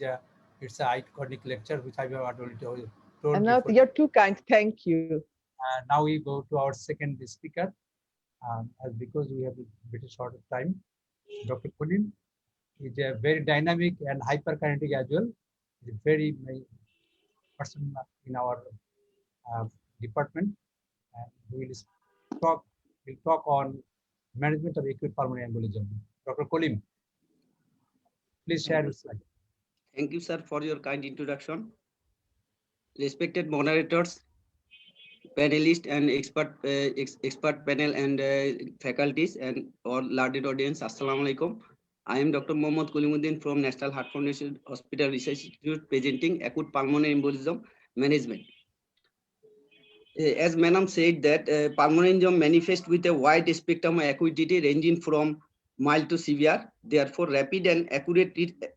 Speaker 3: it's a iconic lecture which I have already told
Speaker 1: And
Speaker 3: you.
Speaker 1: now you're too kind. Thank you.
Speaker 3: Now we go to our second speaker. As because we have a bit short of time, Dr. Punin is a very dynamic and hyperkinetic as well. He's a very person in our uh, department, and talk will talk on management of acute pulmonary embolism. Dr. Kolim, please share
Speaker 4: Thank
Speaker 3: your
Speaker 4: you, sir.
Speaker 3: slide.
Speaker 4: Thank you, sir, for your kind introduction. Respected moderators, panelists, and expert panel and faculties and all large audience. Assalamu alaikum. I am Dr. Mohammad Kolimuddin from National Heart Foundation Hospital Research Institute, presenting acute pulmonary embolism management. As Madam said, that pulmonary embolism manifests with a wide spectrum of acuity ranging from mild to severe. Therefore, rapid and accurate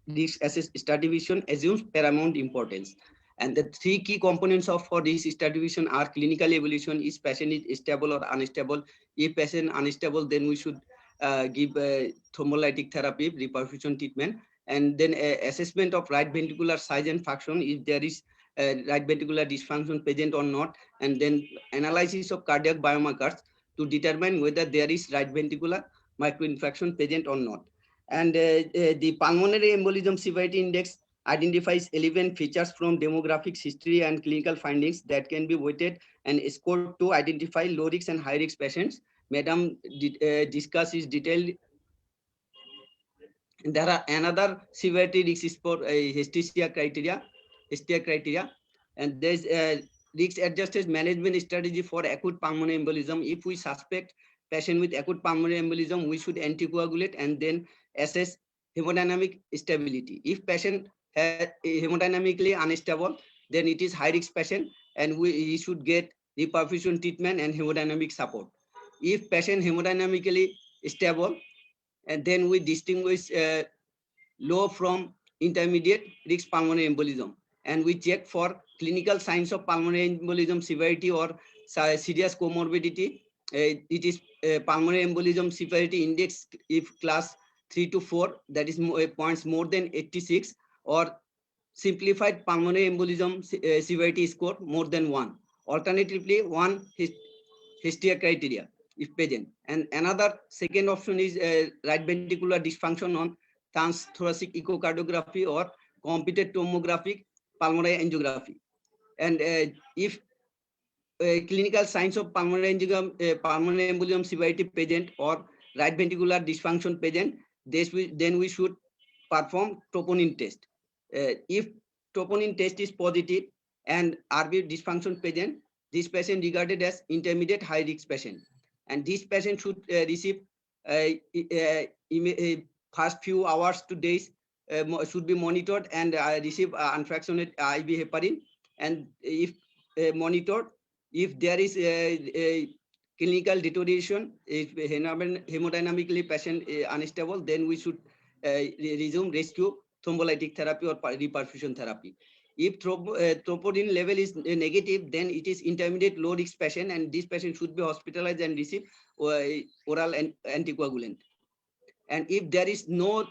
Speaker 4: risk stratification assumes paramount importance. And the three key components of for this stratification are clinical evaluation: is patient is stable or unstable? If patient unstable, then we should give thrombolytic therapy, reperfusion treatment, and then assessment of right ventricular size and function, if there is right ventricular dysfunction present or not, and then analysis of cardiac biomarkers to determine whether there is right ventricular microinfarction present or not. And the pulmonary embolism severity index identifies 11 features from demographics, history, and clinical findings that can be weighted and scored to identify low risk and high risk patients. Madam discusses detailed. There are another severity risk for HTCR criteria, and there's a risk adjusted management strategy for acute pulmonary embolism. If we suspect patient with acute pulmonary embolism, we should anticoagulate and then assess hemodynamic stability. If patient has hemodynamically unstable, then it is high risk patient and he should get reperfusion treatment and hemodynamic support. If patient hemodynamically stable, and then we distinguish low from intermediate risk pulmonary embolism, and we check for clinical signs of pulmonary embolism severity or serious comorbidity. It is pulmonary embolism severity index if class 3 to 4, that is points more than 86, or simplified pulmonary embolism severity score more than 1. Alternatively, one Hestia criteria if present. And another second option is right ventricular dysfunction on transthoracic echocardiography or computed tomographic pulmonary angiography. And if clinical signs of pulmonary embolism severity present or right ventricular dysfunction present, then we should perform troponin test. If troponin test is positive and RV dysfunction present, this patient regarded as intermediate high risk patient, and this patient should receive first few hours to days should be monitored and receive unfractionated IV heparin. And if monitored, if there is a clinical deterioration, if hemodynamically patient unstable, then we should resume rescue thrombolytic therapy or reperfusion therapy. If troponin level is negative, then it is intermediate low risk patient, and this patient should be hospitalized and receive oral anticoagulant. And if there is no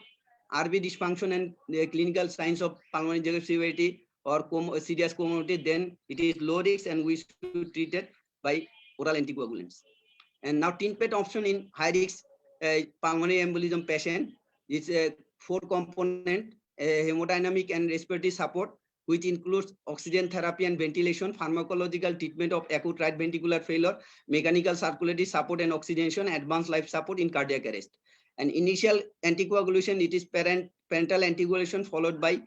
Speaker 4: RV dysfunction and clinical signs of pulmonary embolism severity or serious comorbidity, then it is low risk and we should treat it by oral anticoagulants. And now TINPET option in high risk pulmonary embolism patient is a 4-component hemodynamic and respiratory support, which includes oxygen therapy and ventilation, pharmacological treatment of acute right ventricular failure, mechanical circulatory support and oxygenation, advanced life support in cardiac arrest. And initial anticoagulation, it is parenteral anticoagulation followed by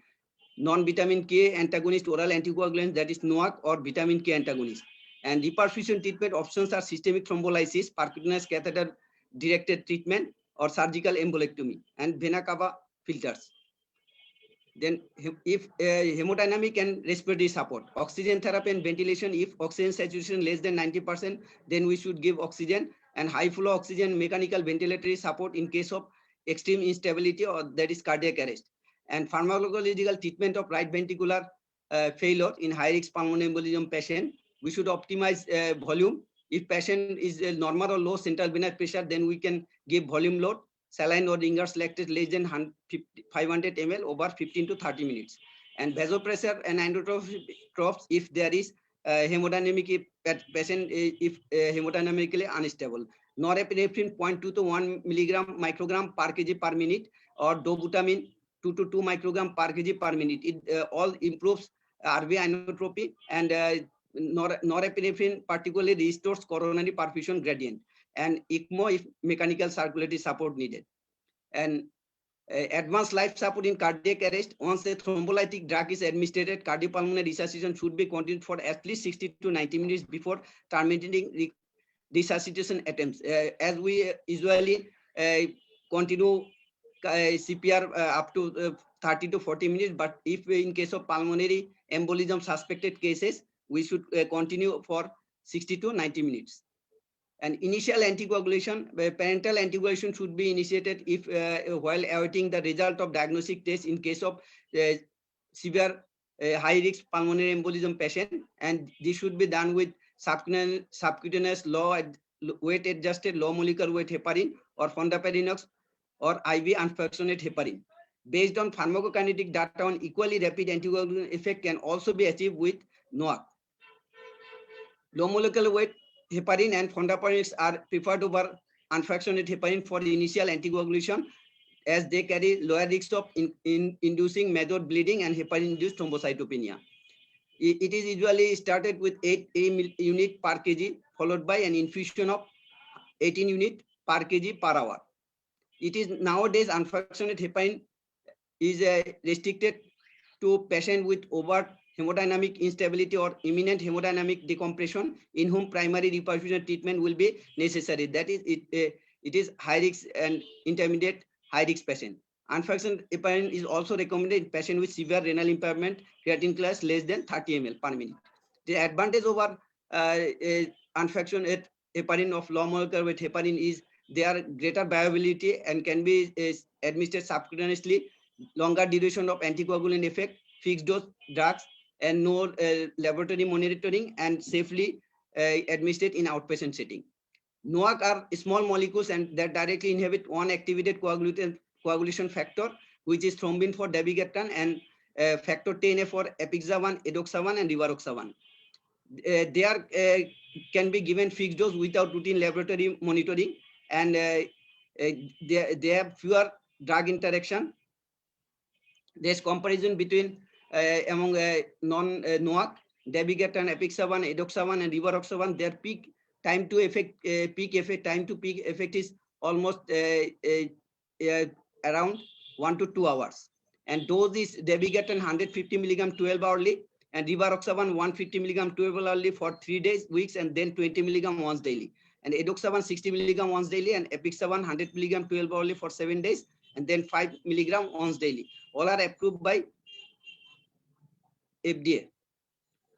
Speaker 4: non-vitamin K antagonist oral anticoagulant, that is NOAC, or vitamin K antagonist. And reperfusion treatment options are systemic thrombolysis, percutaneous catheter directed treatment, or surgical embolectomy, and vena cava filters. Then if hemodynamic and respiratory support, oxygen therapy and ventilation, if oxygen saturation less than 90%, then we should give oxygen, and high flow oxygen mechanical ventilatory support in case of extreme instability, or that is cardiac arrest. And pharmacological treatment of right ventricular failure in high risk pulmonary embolism patient, we should optimize volume. If patient is normal or low central venous pressure, then we can give volume load, saline or Ringer's lactate less than 500 ml over 15 to 30 minutes. And vasopressor and inotrophs if there is hemodynamic patient if hemodynamically unstable. Norepinephrine 0.2 to 1 milligram microgram per kg per minute, or dobutamine 2 to 2 microgram per kg per minute. It all improves RV inotropy, and norepinephrine particularly restores coronary perfusion gradient, and ECMO if mechanical circulatory support needed. And advanced life support in cardiac arrest, once a thrombolytic drug is administered, cardiopulmonary resuscitation should be continued for at least 60 to 90 minutes before terminating resuscitation attempts. As we usually continue CPR up to 30 to 40 minutes, but if in case of pulmonary embolism suspected cases, we should continue for 60 to 90 minutes. And initial anticoagulation, parenteral anticoagulation should be initiated if while awaiting the result of diagnostic test in case of severe high risk pulmonary embolism patient, and this should be done with subcutaneous low weight adjusted low molecular weight heparin or fondaparinux or IV unfractionated heparin. Based on pharmacokinetic data on equally rapid anticoagulant effect can also be achieved with NOAC. Low molecular weight heparin and fondaparinux are preferred over unfractionated heparin for the initial anticoagulation, as they carry lower risk of inducing major bleeding and heparin-induced thrombocytopenia. It is usually started with 8 unit per kg, followed by an infusion of 18 unit per kg per hour. It is nowadays unfractionated heparin is restricted to patient with over hemodynamic instability or imminent hemodynamic decompression, in whom primary reperfusion treatment will be necessary. That is, it is high risk and intermediate high risk patient. Unfractionated heparin is also recommended in patient with severe renal impairment, creatinine class less than 30 ml per minute. The advantage over unfractionated heparin of low molecular weight heparin is their greater bioavailability and can be administered subcutaneously, longer duration of anticoagulant effect, fixed dose drugs, and no laboratory monitoring, and safely administered in outpatient setting. NOAC are small molecules and that directly inhibit one activated coagulation factor, which is thrombin for dabigatran, and factor 10A for apixaban, edoxaban, and rivaroxaban. They are can be given fixed dose without routine laboratory monitoring, and they have fewer drug interaction. There's comparison between among non-NOAC, dabigatran, apixaban, edoxaban, and rivaroxaban. Their peak time to effect, time to peak effect is almost around 1 to 2 hours. And dose is dabigatran 150 milligram 12 hourly, and rivaroxaban 150 milligram 12 hourly for 3 days, weeks, and then 20 milligram once daily. And edoxaban 60 milligram once daily, and apixaban 100 milligram 12 hourly for 7 days, and then 5 milligram once daily. All are approved by FDA.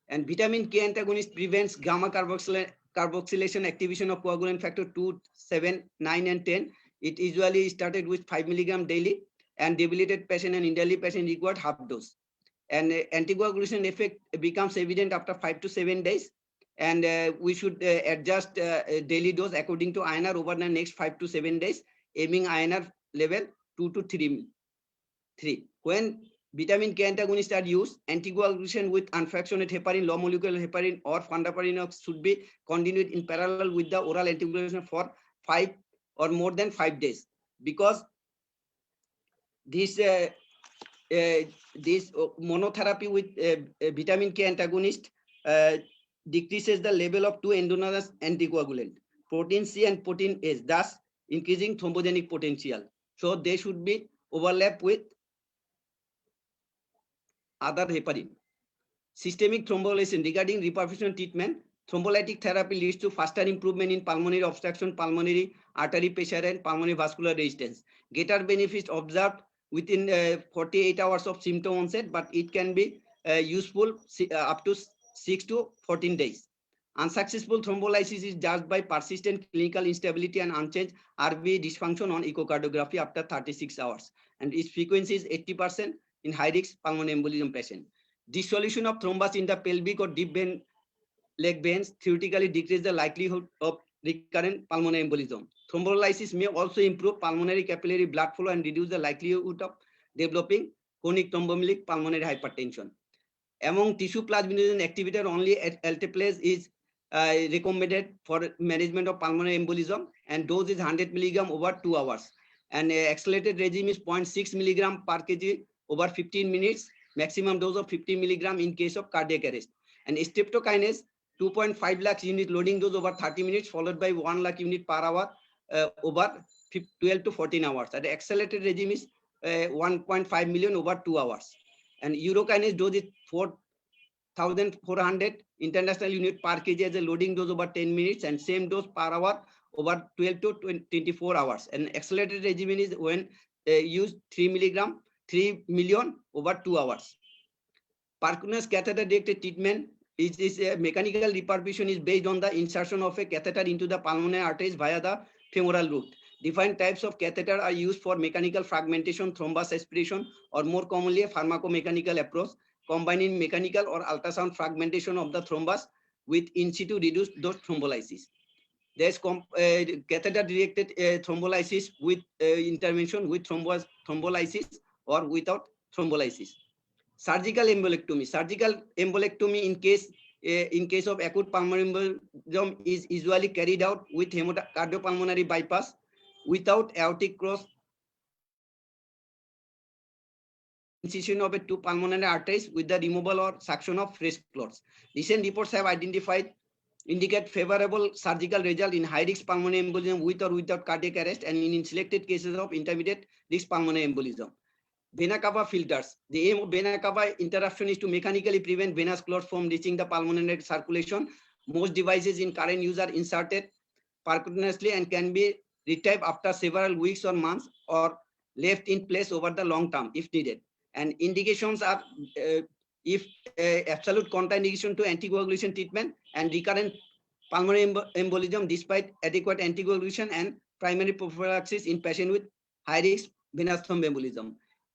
Speaker 4: And vitamin K antagonist prevents gamma carboxylation activation of coagulant factor 2, 7, 9, and 10. It usually started with 5 milligram daily, and debilitated patient and elderly patient required half dose. And anticoagulation effect becomes evident after 5 to 7 days. And we should adjust daily dose according to INR over the next 5 to 7 days, aiming INR level 2 to 3. When vitamin K antagonists are used, anticoagulation with unfractionated heparin, low molecular heparin, or fondaparinux should be continued in parallel with the oral anticoagulation for 5 or more than 5 days, because this monotherapy with vitamin K antagonist decreases the level of two endogenous anticoagulant, protein C and protein S, thus increasing thrombogenic potential. So they should be overlap with other heparin. Systemic thrombolysis. Regarding reperfusion treatment, thrombolytic therapy leads to faster improvement in pulmonary obstruction, pulmonary artery pressure, and pulmonary vascular resistance. Greater benefits observed within 48 hours of symptom onset, but it can be useful up to 6 to 14 days. Unsuccessful thrombolysis is judged by persistent clinical instability and unchanged RV dysfunction on echocardiography after 36 hours, and its frequency is 80% in high-risk pulmonary embolism patient. Dissolution of thrombus in the pelvic or deep vein leg veins theoretically decrease the likelihood of recurrent pulmonary embolism. Thrombolysis may also improve pulmonary capillary blood flow and reduce the likelihood of developing chronic thromboembolic pulmonary hypertension. Among tissue plasminogen activator, only alteplase is recommended for management of pulmonary embolism, and dose is 100 milligram over 2 hours. And accelerated regime is 0.6 milligram per kg over 15 minutes, maximum dose of 50 milligram in case of cardiac arrest. And streptokinase 2.5 lakh unit loading dose over 30 minutes, followed by 1 lakh unit per hour over 12 to 14 hours. And the accelerated regime is 1.5 million over 2 hours. And urokinase dose is 4,400 international unit per kg as a loading dose over 10 minutes, and same dose per hour over 12 to 24 hours. And accelerated regimen is when used 3 million over 2 hours. Percutaneous catheter directed treatment is a mechanical reperfusion is based on the insertion of a catheter into the pulmonary arteries via the femoral root. Different types of catheter are used for mechanical fragmentation, thrombus aspiration, or more commonly a pharmacomechanical approach, combining mechanical or ultrasound fragmentation of the thrombus with in situ reduced dose thrombolysis. There's catheter-directed thrombolysis with intervention with thrombolysis or without thrombolysis. Surgical embolectomy. Surgical embolectomy in case of acute pulmonary embolism is usually carried out with cardiopulmonary bypass without aortic cross incision of two pulmonary arteries with the removal or suction of fresh clots. Recent reports have indicate favorable surgical result in high-risk pulmonary embolism with or without cardiac arrest, and in selected cases of intermediate risk pulmonary embolism. vena cava filters. The aim of vena cava interruption is to mechanically prevent venous clots from reaching the pulmonary circulation. Most devices in current use are inserted percutaneously and can be retrieved after several weeks or months, or left in place over the long term if needed. And indications are if absolute contraindication to anticoagulation treatment and recurrent pulmonary embolism despite adequate anticoagulation, and primary prophylaxis in patient with high risk venous thromboembolism.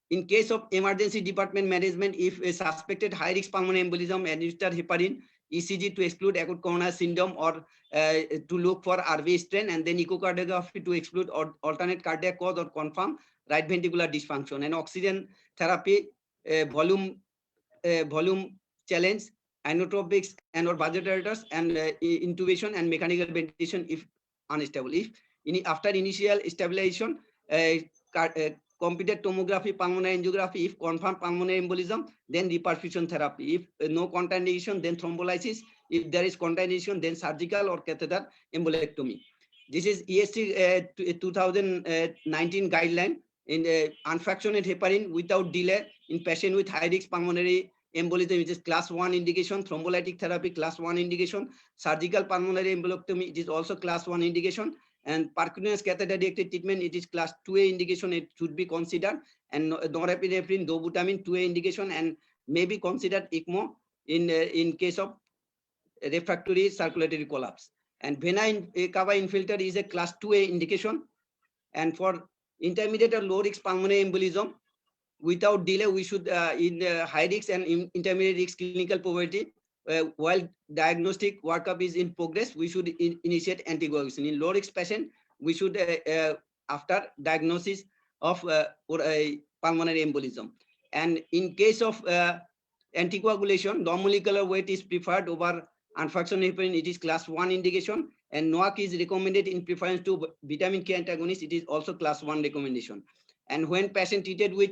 Speaker 4: In case of emergency department management, if a suspected high risk pulmonary embolism, administer heparin, ECG to exclude acute coronary syndrome, or to look for RV strain, and then echocardiography to exclude alternate cardiac cause or confirm right ventricular dysfunction, and oxygen therapy, volume challenge, inotropics and or vasodilators, and intubation and mechanical ventilation if unstable. If after initial stabilization, computed tomography, pulmonary angiography. If confirmed pulmonary embolism, then reperfusion therapy. If no contraindication, then thrombolysis. If there is contraindication, then surgical or catheter embolectomy. This is ESC 2019 guideline in unfractionated heparin without delay in patient with high risk pulmonary embolism, which is class 1 indication. Thrombolytic therapy, class 1 indication. Surgical pulmonary embolectomy, it is also class 1 indication. And percutaneous catheter directed treatment, it is class 2A indication, it should be considered. And norepinephrine, dobutamine, 2A indication, and may be considered ECMO in case of refractory circulatory collapse. And vena cava infilter is a class 2A indication. And for intermediate or low risk pulmonary embolism, without delay, we should in high risk and intermediate risk clinical poverty, while diagnostic workup is in progress, we should initiate anticoagulation. In low risk patient, we should after diagnosis of pulmonary embolism. And in case of anticoagulation, low molecular weight is preferred over unfractionated heparin. It is class 1 indication, and NOAC is recommended in preference to vitamin K antagonist. It is also class 1 recommendation. And when patient treated with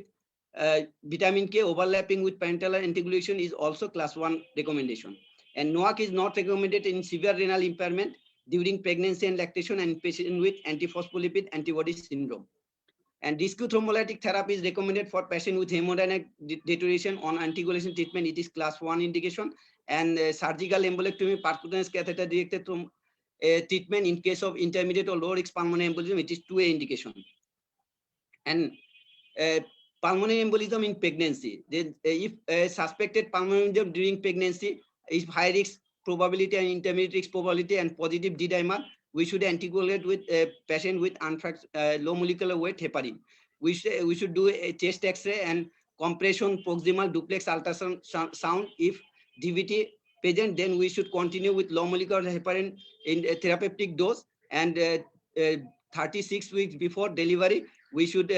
Speaker 4: vitamin K overlapping with parenteral anticoagulation is also class 1 recommendation. And NOAC is not recommended in severe renal impairment during pregnancy and lactation, and patient with antiphospholipid antibody syndrome. And rescue thrombolytic therapy is recommended for patient with hemodynamic deterioration on anticoagulation treatment. It is class 1 indication. And surgical embolectomy, percutaneous catheter directed treatment in case of intermediate or low risk pulmonary embolism, it is 2A indication. And pulmonary embolism in pregnancy. If suspected pulmonary embolism during pregnancy, if high risk probability and intermediate risk probability and positive D-dimer, we should anticoagulate with a patient with low molecular weight heparin. We should do a chest X-ray and compression proximal duplex ultrasound sound. If DVT present, then we should continue with low molecular heparin in a therapeutic dose, and 36 weeks before delivery, we should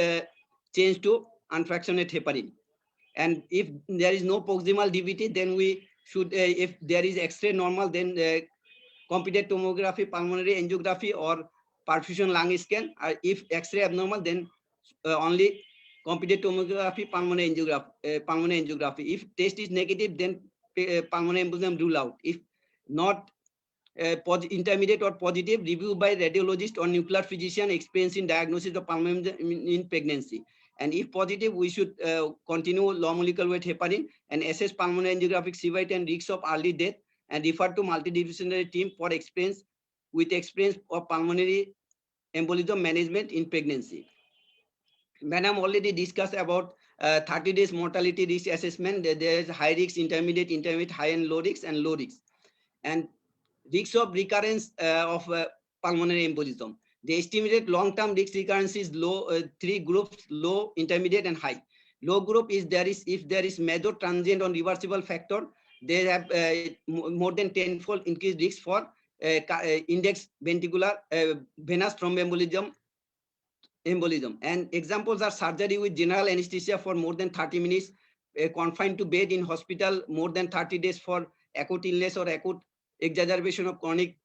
Speaker 4: change to unfractionated heparin. And if there is no proximal DVT, then we should, if there is X-ray normal, then computed tomography, pulmonary angiography, or perfusion lung scan. If X-ray abnormal, then only computed tomography, pulmonary angiography. If test is negative, then pulmonary embolism rule out. If not intermediate or positive, review by radiologist or nuclear physician experienced in diagnosis of pulmonary embolism in pregnancy. And if positive, we should continue low molecular weight heparin and assess pulmonary angiographic severity and risk of early death, and refer to multidisciplinary team for experience of pulmonary embolism management in pregnancy. Madam already discussed about 30 days mortality risk assessment. There is high risk, intermediate, high and low risk, and low risk. And risk of recurrence of pulmonary embolism. The estimated long-term risk recurrence is low, 3 groups: low, intermediate, and high. Low group is if there is major transient or reversible factor, they have more than 10-fold increased risk for index ventricular venous thromboembolism. And examples are surgery with general anesthesia for more than 30 minutes, confined to bed in hospital more than 30 days for acute illness or acute exacerbation of chronic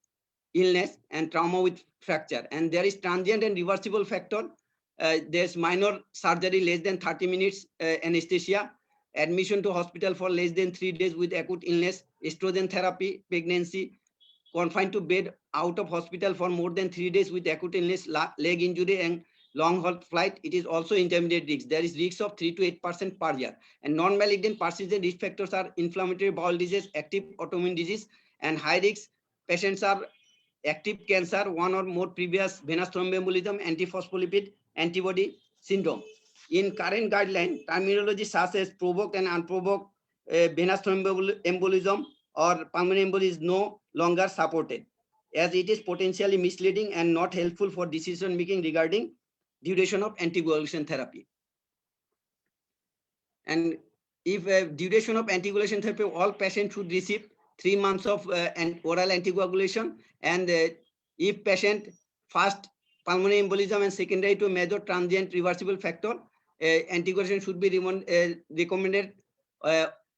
Speaker 4: illness, and trauma with fracture. And there is transient and reversible factor. There's minor surgery less than 30 minutes, anesthesia, admission to hospital for less than 3 days with acute illness, estrogen therapy, pregnancy, confined to bed out of hospital for more than 3 days with acute illness, leg injury, and long haul flight, it is also intermediate risk. There is risk of 3 to 8% per year. And non-malignant persistent risk factors are inflammatory bowel disease, active autoimmune disease, and high risk patients are active cancer, one or more previous venous thromboembolism, antiphospholipid antibody syndrome. In current guideline, terminology such as provoked and unprovoked venous thromboembolism or pulmonary embolism is no longer supported, as it is potentially misleading and not helpful for decision making regarding duration of anticoagulation therapy. And if duration of anticoagulation therapy, all patients should receive 3 months of oral anticoagulation. And if patient first pulmonary embolism and secondary to major transient reversible factor, anticoagulation should be recommended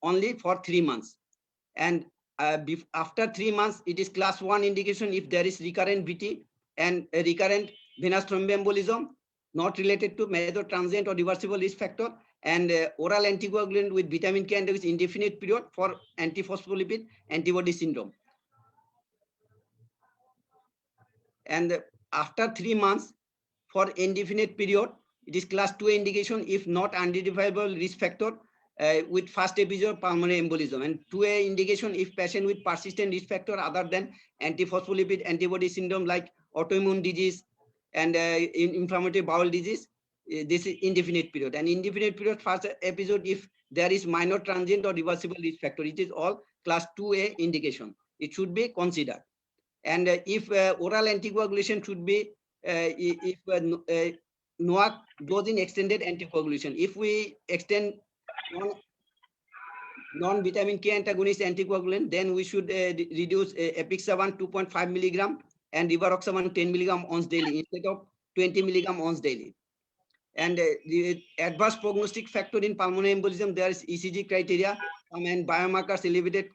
Speaker 4: only for 3 months. And after 3 months, it is class 1 indication if there is recurrent VT and a recurrent venous thromboembolism not related to major transient or reversible risk factor, and oral anticoagulant with vitamin K antagonist indefinite period for antiphospholipid antibody syndrome. And after 3 months for indefinite period, it is class 2 indication if not identifiable risk factor with first episode of pulmonary embolism, and 2A indication if patient with persistent risk factor other than antiphospholipid antibody syndrome like autoimmune disease and inflammatory bowel disease. This is indefinite period. And indefinite period first episode if there is minor transient or reversible risk factor. It is all class 2A indication. It should be considered. And if oral anticoagulation should be if NOAC goes in extended anticoagulation. If we extend non-vitamin K antagonist anticoagulant, then we should reduce apixaban 2.5 milligram and rivaroxaban 10 milligram once daily instead of 20 milligram once daily. And the adverse prognostic factor in pulmonary embolism, there is ECG criteria and biomarkers elevated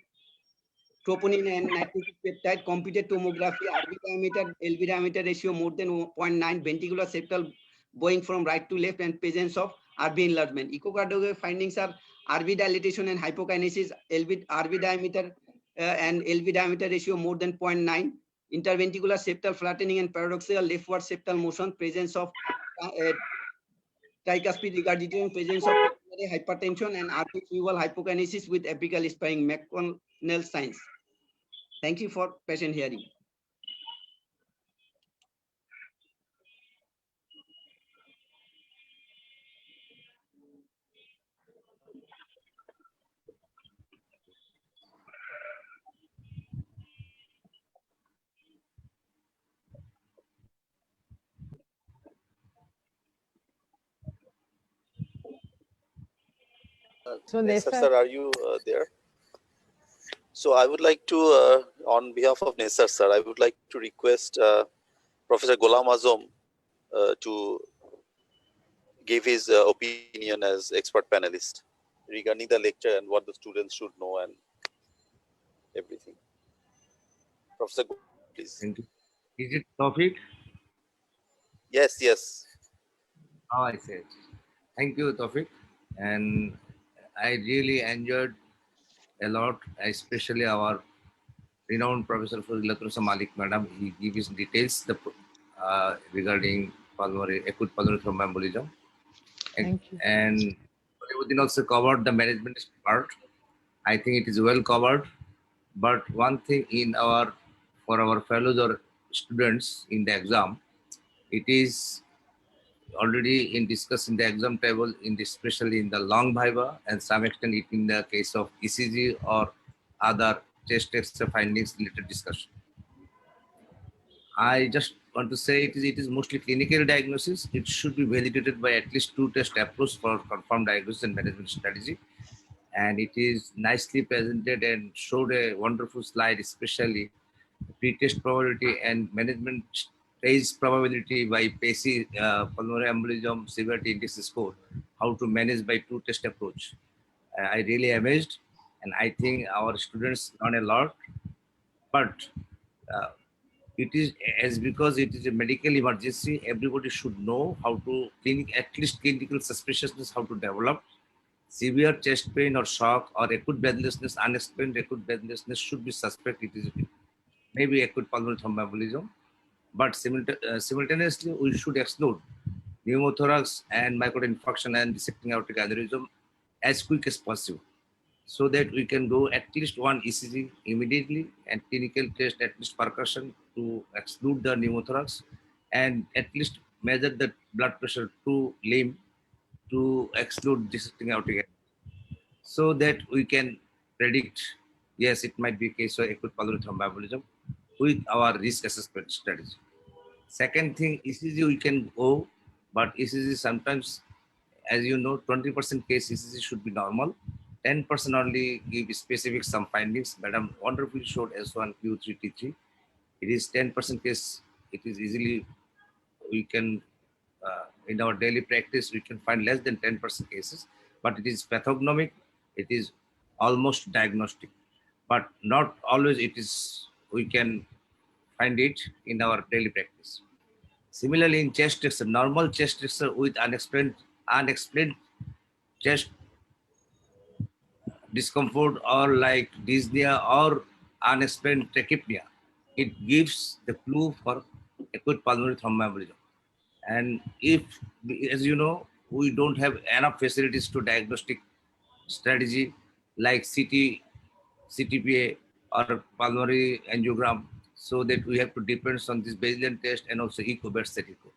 Speaker 4: troponin and nitric peptide, computed tomography, RV diameter, LV diameter ratio more than 0.9, ventricular septal bowing from right to left, and presence of RV enlargement. Echocardiography findings are RV dilatation and hypokinesis, RV diameter and LV diameter ratio more than 0.9, interventricular septal flattening and paradoxical leftward septal motion, presence of tricuspid regurgitation, presence of hypertension, and RV fuel hypokinesis with apical spine McConnell signs. Thank you for patient hearing.
Speaker 1: So
Speaker 5: Nesar
Speaker 1: Nessa,
Speaker 5: sir, are you there? So I would like to, on behalf of Nesar sir, I would like to request Professor Ghulam Azam to give his opinion as expert panelist regarding the lecture and what the students should know and everything. Professor, please.
Speaker 6: Thank you. Is it Tawfiq?
Speaker 5: Yes, yes.
Speaker 6: Oh, I said. Thank you, Tawfiq. And I really enjoyed a lot, especially our renowned Professor Dr.S.M. Malik, madam. He gave his details regarding acute pulmonary thromboembolism.
Speaker 1: thank you.
Speaker 6: And Within also covered the management part. I think it is well covered. But one thing for our fellows or students in the exam, it is already discussed in the exam table, especially in the long viva, and some extent in the case of ECG or other test extra findings related discussion. I just want to say it is mostly clinical diagnosis. It should be validated by at least 2 test approach for confirmed diagnosis and management strategy. And it is nicely presented and showed a wonderful slide, especially pre-test probability and management stage probability by PACE, pulmonary embolism severity index score, how to manage by 2 test approach. I really amazed, and I think our students learn a lot. But it is because it is a medical emergency, everybody should know how to at least clinical suspiciousness, how to develop. Severe chest pain or shock or acute breathlessness, unexplained acute breathlessness should be suspect. It is maybe acute pulmonary thromboembolism, but simultaneously we should exclude pneumothorax and myocardial infarction and dissecting aortic aneurysm as quick as possible, so that we can do at least one ECG immediately and clinical test at least percussion to exclude the pneumothorax, and at least measure the blood pressure to limb to exclude dissecting aortic aneurysm, so that we can predict, yes, it might be a case of acute pulmonary thromboembolism with our risk assessment strategy. Second thing, ECG we can go, but ECG sometimes, as you know, 20% case ECG should be normal. 10% only give specific some findings. Madam wonderfully showed S1, Q3, T3. It is 10% case. It is easily, we can, in our daily practice, we can find less than 10% cases, but it is pathognomic. It is almost diagnostic, but not always it is, we can find it in our daily practice. Similarly, in chest X-ray, normal chest X-ray with unexplained chest discomfort or like dyspnea or unexplained tachypnea, it gives the clue for acute pulmonary thromboembolism. And if, as you know, we don't have enough facilities to diagnostic strategy like CTPA or pulmonary angiogram, so that we have to depend on this Bayesian test and also echo, bedside echo.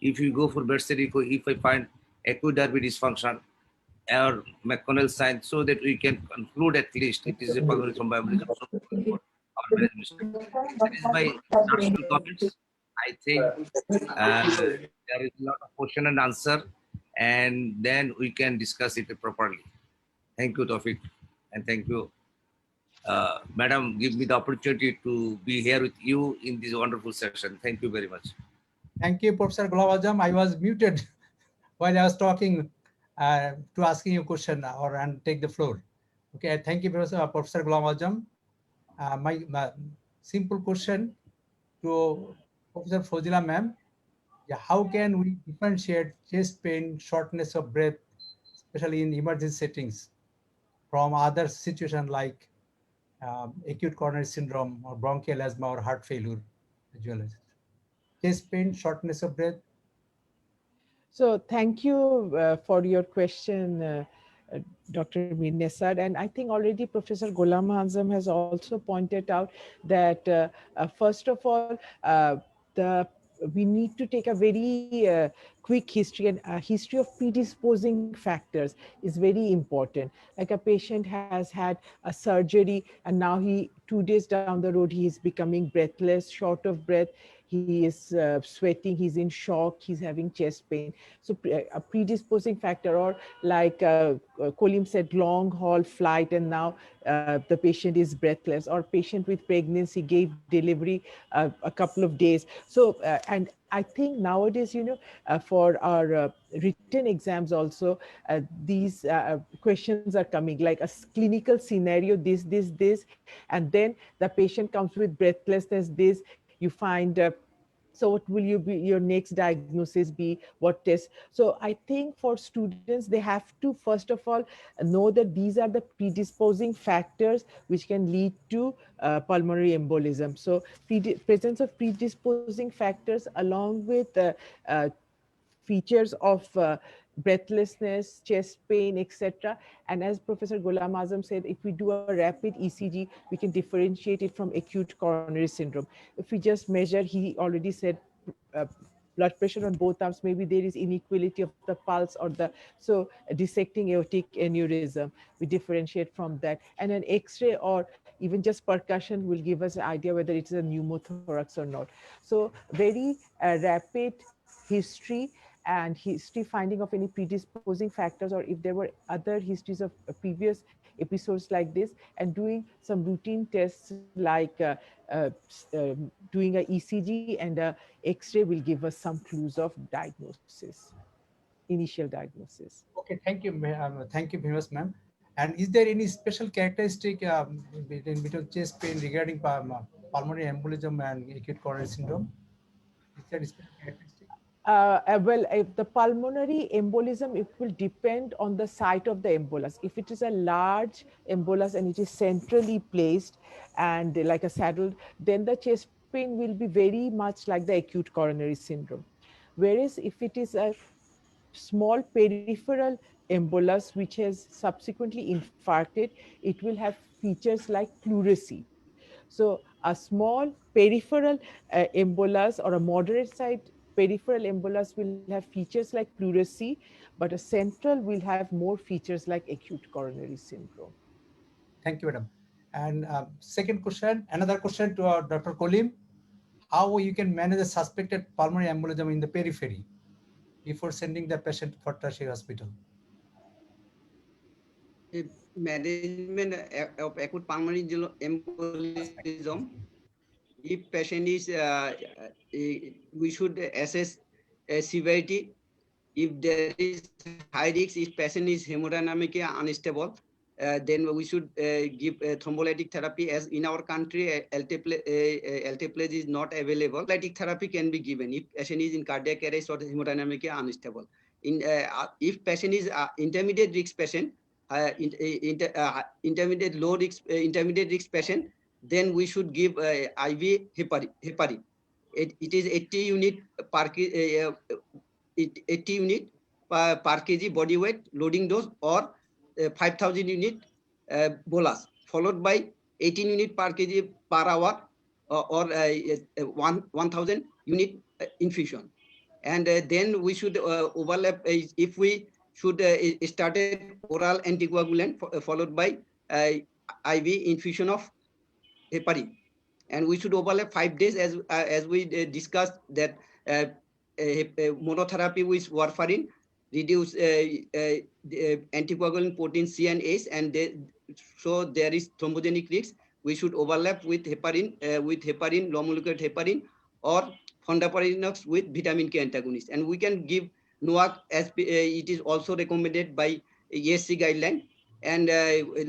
Speaker 6: If you go for bedside echo, if I find acute RV dysfunction or McConnell sign, so that we can conclude at least it is a pulmonary thromboembolism. So for our management strategy. That is my nutshell comments. I think there is a lot of question and answer, and then we can discuss it properly. Thank you, Tawfiq, and thank you, Madam. Give me the opportunity to be here with you in this wonderful session. Thank you very much.
Speaker 3: Thank you, Professor Ghulam Azam. I was muted while I was talking to asking you a question or and take the floor. Okay, thank you, Professor Ghulam Azam. My simple question to Professor Fozila ma'am. Yeah, how can we differentiate chest pain, shortness of breath, especially in emergency settings, from other situations like acute coronary syndrome or bronchial asthma or heart failure, as well as chest pain, shortness of breath?
Speaker 1: So thank you for your question, Dr. Mir Nesar. And I think already Professor Ghulam Azam has also pointed out that first of all, the we need to take a very quick history, and a history of predisposing factors is very important. Like a patient has had a surgery and now 2 days down the road, he is becoming breathless, short of breath, he is sweating, he's in shock, he's having chest pain. So a predisposing factor, or like Kolim said, long haul flight, and now the patient is breathless, or patient with pregnancy gave delivery a couple of days. So, and I think nowadays, for our written exams also, these questions are coming, like a clinical scenario, this, and then the patient comes with breathlessness, this, you find so what will you be, your next diagnosis be, what test? So I think for students, they have to first of all know that these are the predisposing factors which can lead to pulmonary embolism. So presence of predisposing factors along with features of breathlessness, chest pain, etc. And as Professor Ghulam Azam said, if we do a rapid ECG, we can differentiate it from acute coronary syndrome. If we just measure, he already said, uh, blood pressure on both arms, maybe there is inequality of the pulse or the, so dissecting aortic aneurysm, we differentiate from that. And an X-ray or even just percussion will give us an idea whether it is a pneumothorax or not. So very rapid history and history finding of any predisposing factors, or if there were other histories of previous episodes like this, and doing some routine tests like doing a ECG and a X-ray will give us some clues of diagnosis, initial diagnosis.
Speaker 3: Okay, thank you very much, ma'am. And is there any special characteristic between chest pain regarding pulmonary embolism and acute coronary syndrome? Is there a special characteristic?
Speaker 1: Well, if the pulmonary embolism, it will depend on the site of the embolus. If it is a large embolus and it is centrally placed and like a saddle, then the chest pain will be very much like the acute coronary syndrome. Whereas if it is a small peripheral embolus which has subsequently infarcted, it will have features like pleurisy. So a small peripheral embolus or a moderate side peripheral embolus will have features like pleurisy, but a central will have more features like acute coronary syndrome.
Speaker 3: Thank you, madam. And second question, another question to Dr. Kolim. How you can manage a suspected pulmonary embolism in the periphery before sending the patient for tertiary hospital?
Speaker 4: Management of acute pulmonary embolism, if patient is, we should assess severity. If there is high risk, if patient is hemodynamically unstable, then we should give thrombolytic therapy. As in our country, alteplase is not available. Thrombolytic therapy can be given if patient is in cardiac arrest or hemodynamically unstable. If patient is intermediate risk patient, intermediate low risk, intermediate risk patient, then we should give IV heparin. It is 80 unit per 80 unit per kg body weight loading dose, or 5,000 unit bolus, followed by 18 unit per kg per hour, or 1,000 unit infusion. And then we should overlap, if we should started oral anticoagulant followed by IV infusion of heparin. And we should overlap 5 days, as we discussed that monotherapy with warfarin reduce anticoagulant protein C and H, and so there is thrombogenic risk. We should overlap with heparin, low molecular heparin, or fondaparinux with vitamin K antagonist. And we can give NOAC as it is also recommended by ESC guideline. And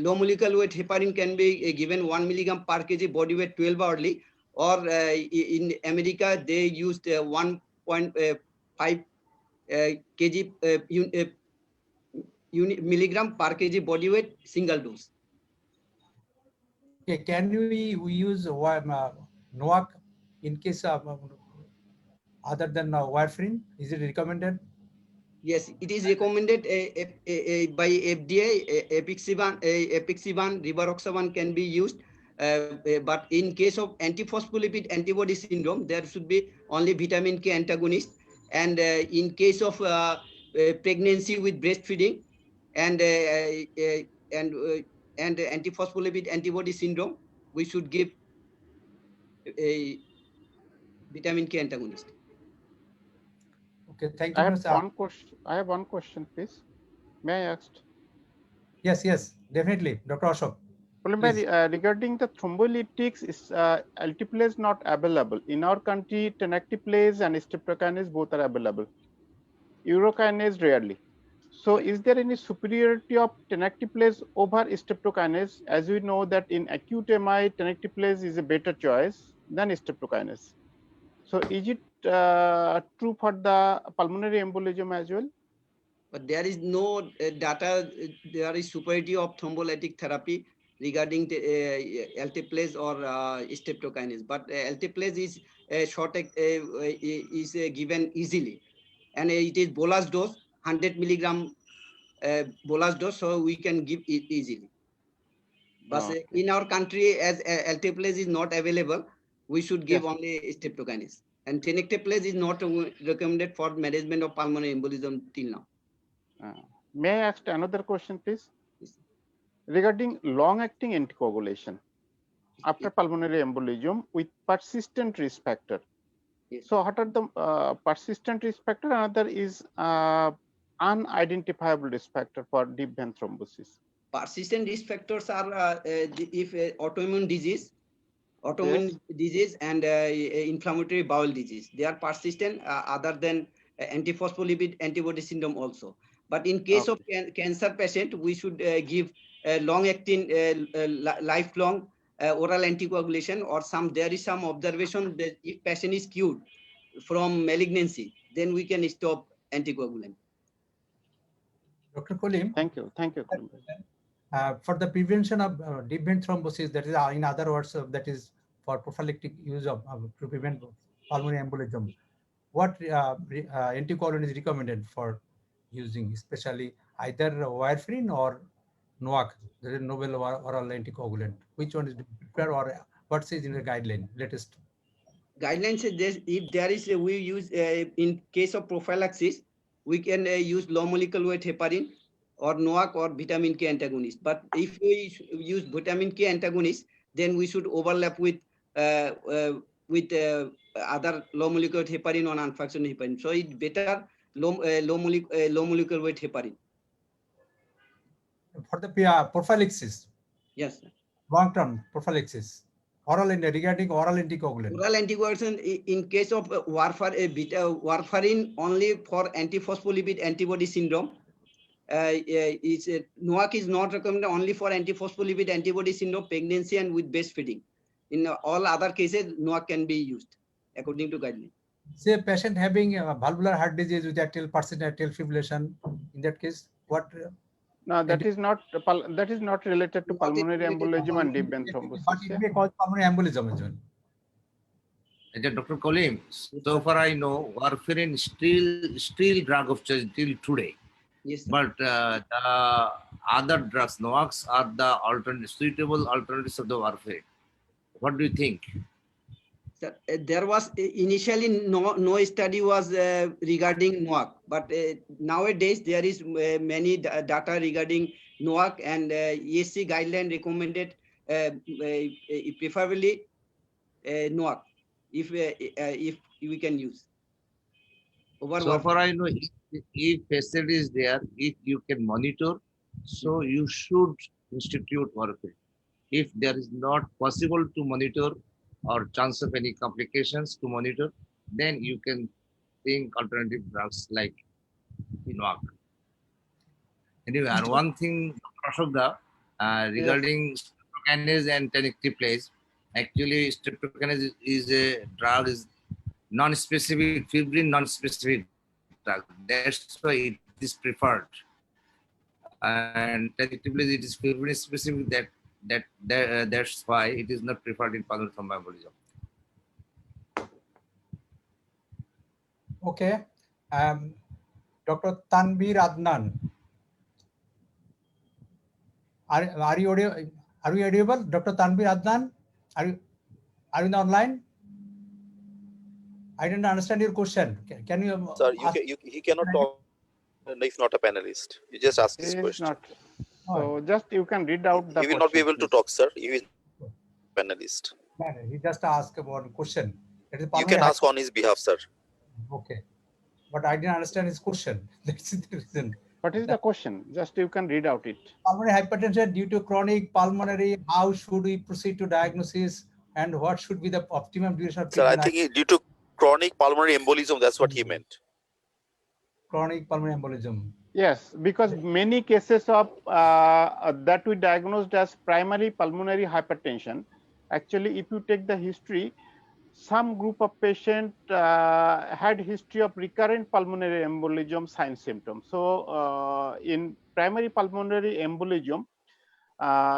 Speaker 4: low molecular weight heparin can be given 1 milligram per kg body weight 12 hourly, or in America they used 1.5 kg milligram per kg body weight single dose.
Speaker 3: Okay, can we use NOAC in case of other than warfarin? Is it recommended?
Speaker 4: Yes, it is recommended by FDA. Apixaban, rivaroxaban can be used, but in case of antiphospholipid antibody syndrome, there should be only vitamin K antagonist. And in case of pregnancy with breastfeeding and antiphospholipid antibody syndrome, we should give a vitamin K antagonist.
Speaker 3: Okay, thank
Speaker 7: I
Speaker 3: you.
Speaker 7: have one question. I have one question, please. May I ask?
Speaker 3: Yes, definitely, Dr. Ashok.
Speaker 7: Regarding the thrombolytics, is alteplase not available in our country? Tenecteplase and streptokinase both are available. Urokinase rarely. So, is there any superiority of tenecteplase over streptokinase? As we know that in acute MI, tenecteplase is a better choice than streptokinase. So, is it true for the pulmonary embolism as well?
Speaker 4: But there is no data, there is superiority of thrombolytic therapy regarding the alteplase or streptokinase. But alteplase is given easily, and it is bolus dose, 100 milligram bolus dose, so we can give it easily. But in our country, as alteplase is not available, we should give only streptokinase. And tenecteplase is not recommended for management of pulmonary embolism till now.
Speaker 7: May I ask another question, please? Yes. Regarding long-acting anticoagulation after pulmonary embolism with persistent risk factor. Yes. So, what are the persistent risk factor? Another is unidentifiable risk factor for deep vein thrombosis.
Speaker 4: Persistent risk factors are if autoimmune disease, disease, and inflammatory bowel disease. They are persistent other than antiphospholipid antibody syndrome also. But in case of cancer patient, we should give long-acting, lifelong oral anticoagulation, or there is some observation that if patient is cured from malignancy, then we can stop anticoagulant.
Speaker 3: Dr. Kolim.
Speaker 7: Thank you.
Speaker 3: For the prevention of deep vein thrombosis, that is, in other words, that is for prophylactic use of to prevent pulmonary embolism. what anticoagulant is recommended for using, especially either warfarin or NOAC, the novel oral anticoagulant? Which one is prepared, or what says in the guideline latest?
Speaker 4: Guidelines say this, if there is we use in case of prophylaxis, we can use low molecular weight heparin or NOAC or vitamin K antagonist. But if we use vitamin K antagonist, then we should overlap with other low molecular weight heparin or non-functional heparin. So it's better low molecular weight heparin.
Speaker 3: For the prophylaxis,
Speaker 4: Yes.
Speaker 3: long-term prophylaxis, regarding oral anticoagulant.
Speaker 4: Oral anticoagulants in case of warfarin only for antiphospholipid antibody syndrome. NOAC is not recommended only for antiphospholipid antibody syndrome, pregnancy, and with breastfeeding. In all other cases, NOAC can be used according to guideline.
Speaker 3: Say a patient having valvular heart disease with atrial fibrillation, in that case, what?
Speaker 7: No, that is not related to pulmonary embolism and deep vein thrombosis.
Speaker 3: But it may cause pulmonary embolism as well.
Speaker 6: Dr. Kolim, so far I know warfarin still drug of choice till today.
Speaker 4: Yes, sir.
Speaker 6: But the other drugs, NOACs, are the suitable alternatives of the warfarin. What do you think?
Speaker 4: Sir, there was initially no study was regarding NOAC, but nowadays there is many data regarding NOAC, and ESC guideline recommended preferably NOAC if we can use.
Speaker 6: So far I know, if facility is there, if you can monitor, so you should institute warfarin. If there is not possible to monitor or chance of any complications to monitor, then you can think alternative drugs like NOAC. Anyway, and one thing, Ashokda, regarding streptokinase and tenecteplase, actually streptokinase is a drug, is non-specific fibrin, non-specific drug. That's why it is preferred. And tenecteplase, it is fibrin specific. That's why it is not preferred in pulmonary thromboembolism.
Speaker 3: Okay, Dr. Tanvir Adnan, are you audible, Dr. Tanvir Adnan? Are you online? I didn't understand your question. Can you?
Speaker 5: Sir, he cannot talk. He's not a panelist. You just ask his
Speaker 7: He is
Speaker 5: question.
Speaker 7: not. So just you can read out the
Speaker 5: He will not be able to
Speaker 7: please.
Speaker 5: talk, sir. He is a panelist.
Speaker 3: He just asked about a question.
Speaker 5: You can ask on his behalf, sir.
Speaker 3: Okay, but I didn't understand his question. That's the reason.
Speaker 7: What is the question? Just you can read out it.
Speaker 3: Pulmonary hypertension due to chronic pulmonary, how should we proceed to diagnosis, and what should be the optimum duration of
Speaker 5: Sir, I
Speaker 3: treatment?
Speaker 5: think due to chronic pulmonary embolism, that's what he meant.
Speaker 3: Chronic pulmonary embolism.
Speaker 7: Yes, because many cases of that we diagnosed as primary pulmonary hypertension, actually if you take the history, some group of patient had history of recurrent pulmonary embolism sign symptoms. So in primary pulmonary embolism,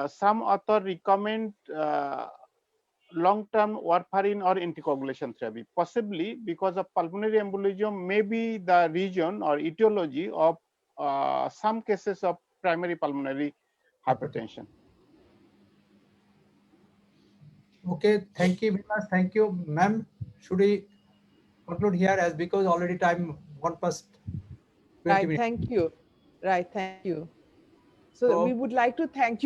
Speaker 7: some author recommend long-term warfarin or anticoagulation therapy, possibly because of pulmonary embolism may be the region or etiology of some cases of primary pulmonary hypertension.
Speaker 3: Okay, thank you very much. Thank you, ma'am. Should we conclude here, as because already time 1:20?
Speaker 1: Right, thank you. Right, thank you. So
Speaker 3: So-
Speaker 1: we would like to thank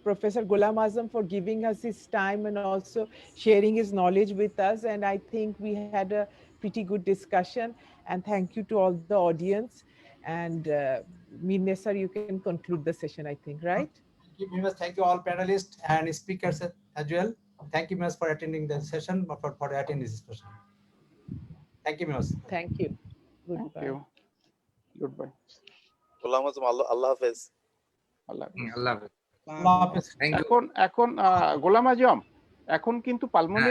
Speaker 1: Professor Ghulam Azam for giving us his time and also sharing his knowledge with us. And I think we had a pretty good discussion. And thank you to all the audience. And Mir sir, you can conclude the session, I think, right?
Speaker 3: Thank you very much. Thank you all panelists and speakers as well. Thank you very much for attending the session, for attending this discussion. Thank you very much.
Speaker 1: Thank you. Goodbye.
Speaker 7: Thank you. Goodbye.
Speaker 5: Allah Hafiz.
Speaker 7: Allah Hafiz।
Speaker 6: Allah Hafiz.
Speaker 3: Allah Hafiz.
Speaker 6: Thank you.
Speaker 7: এখন গোলাম আজম, এখন কিন্তু pulmonary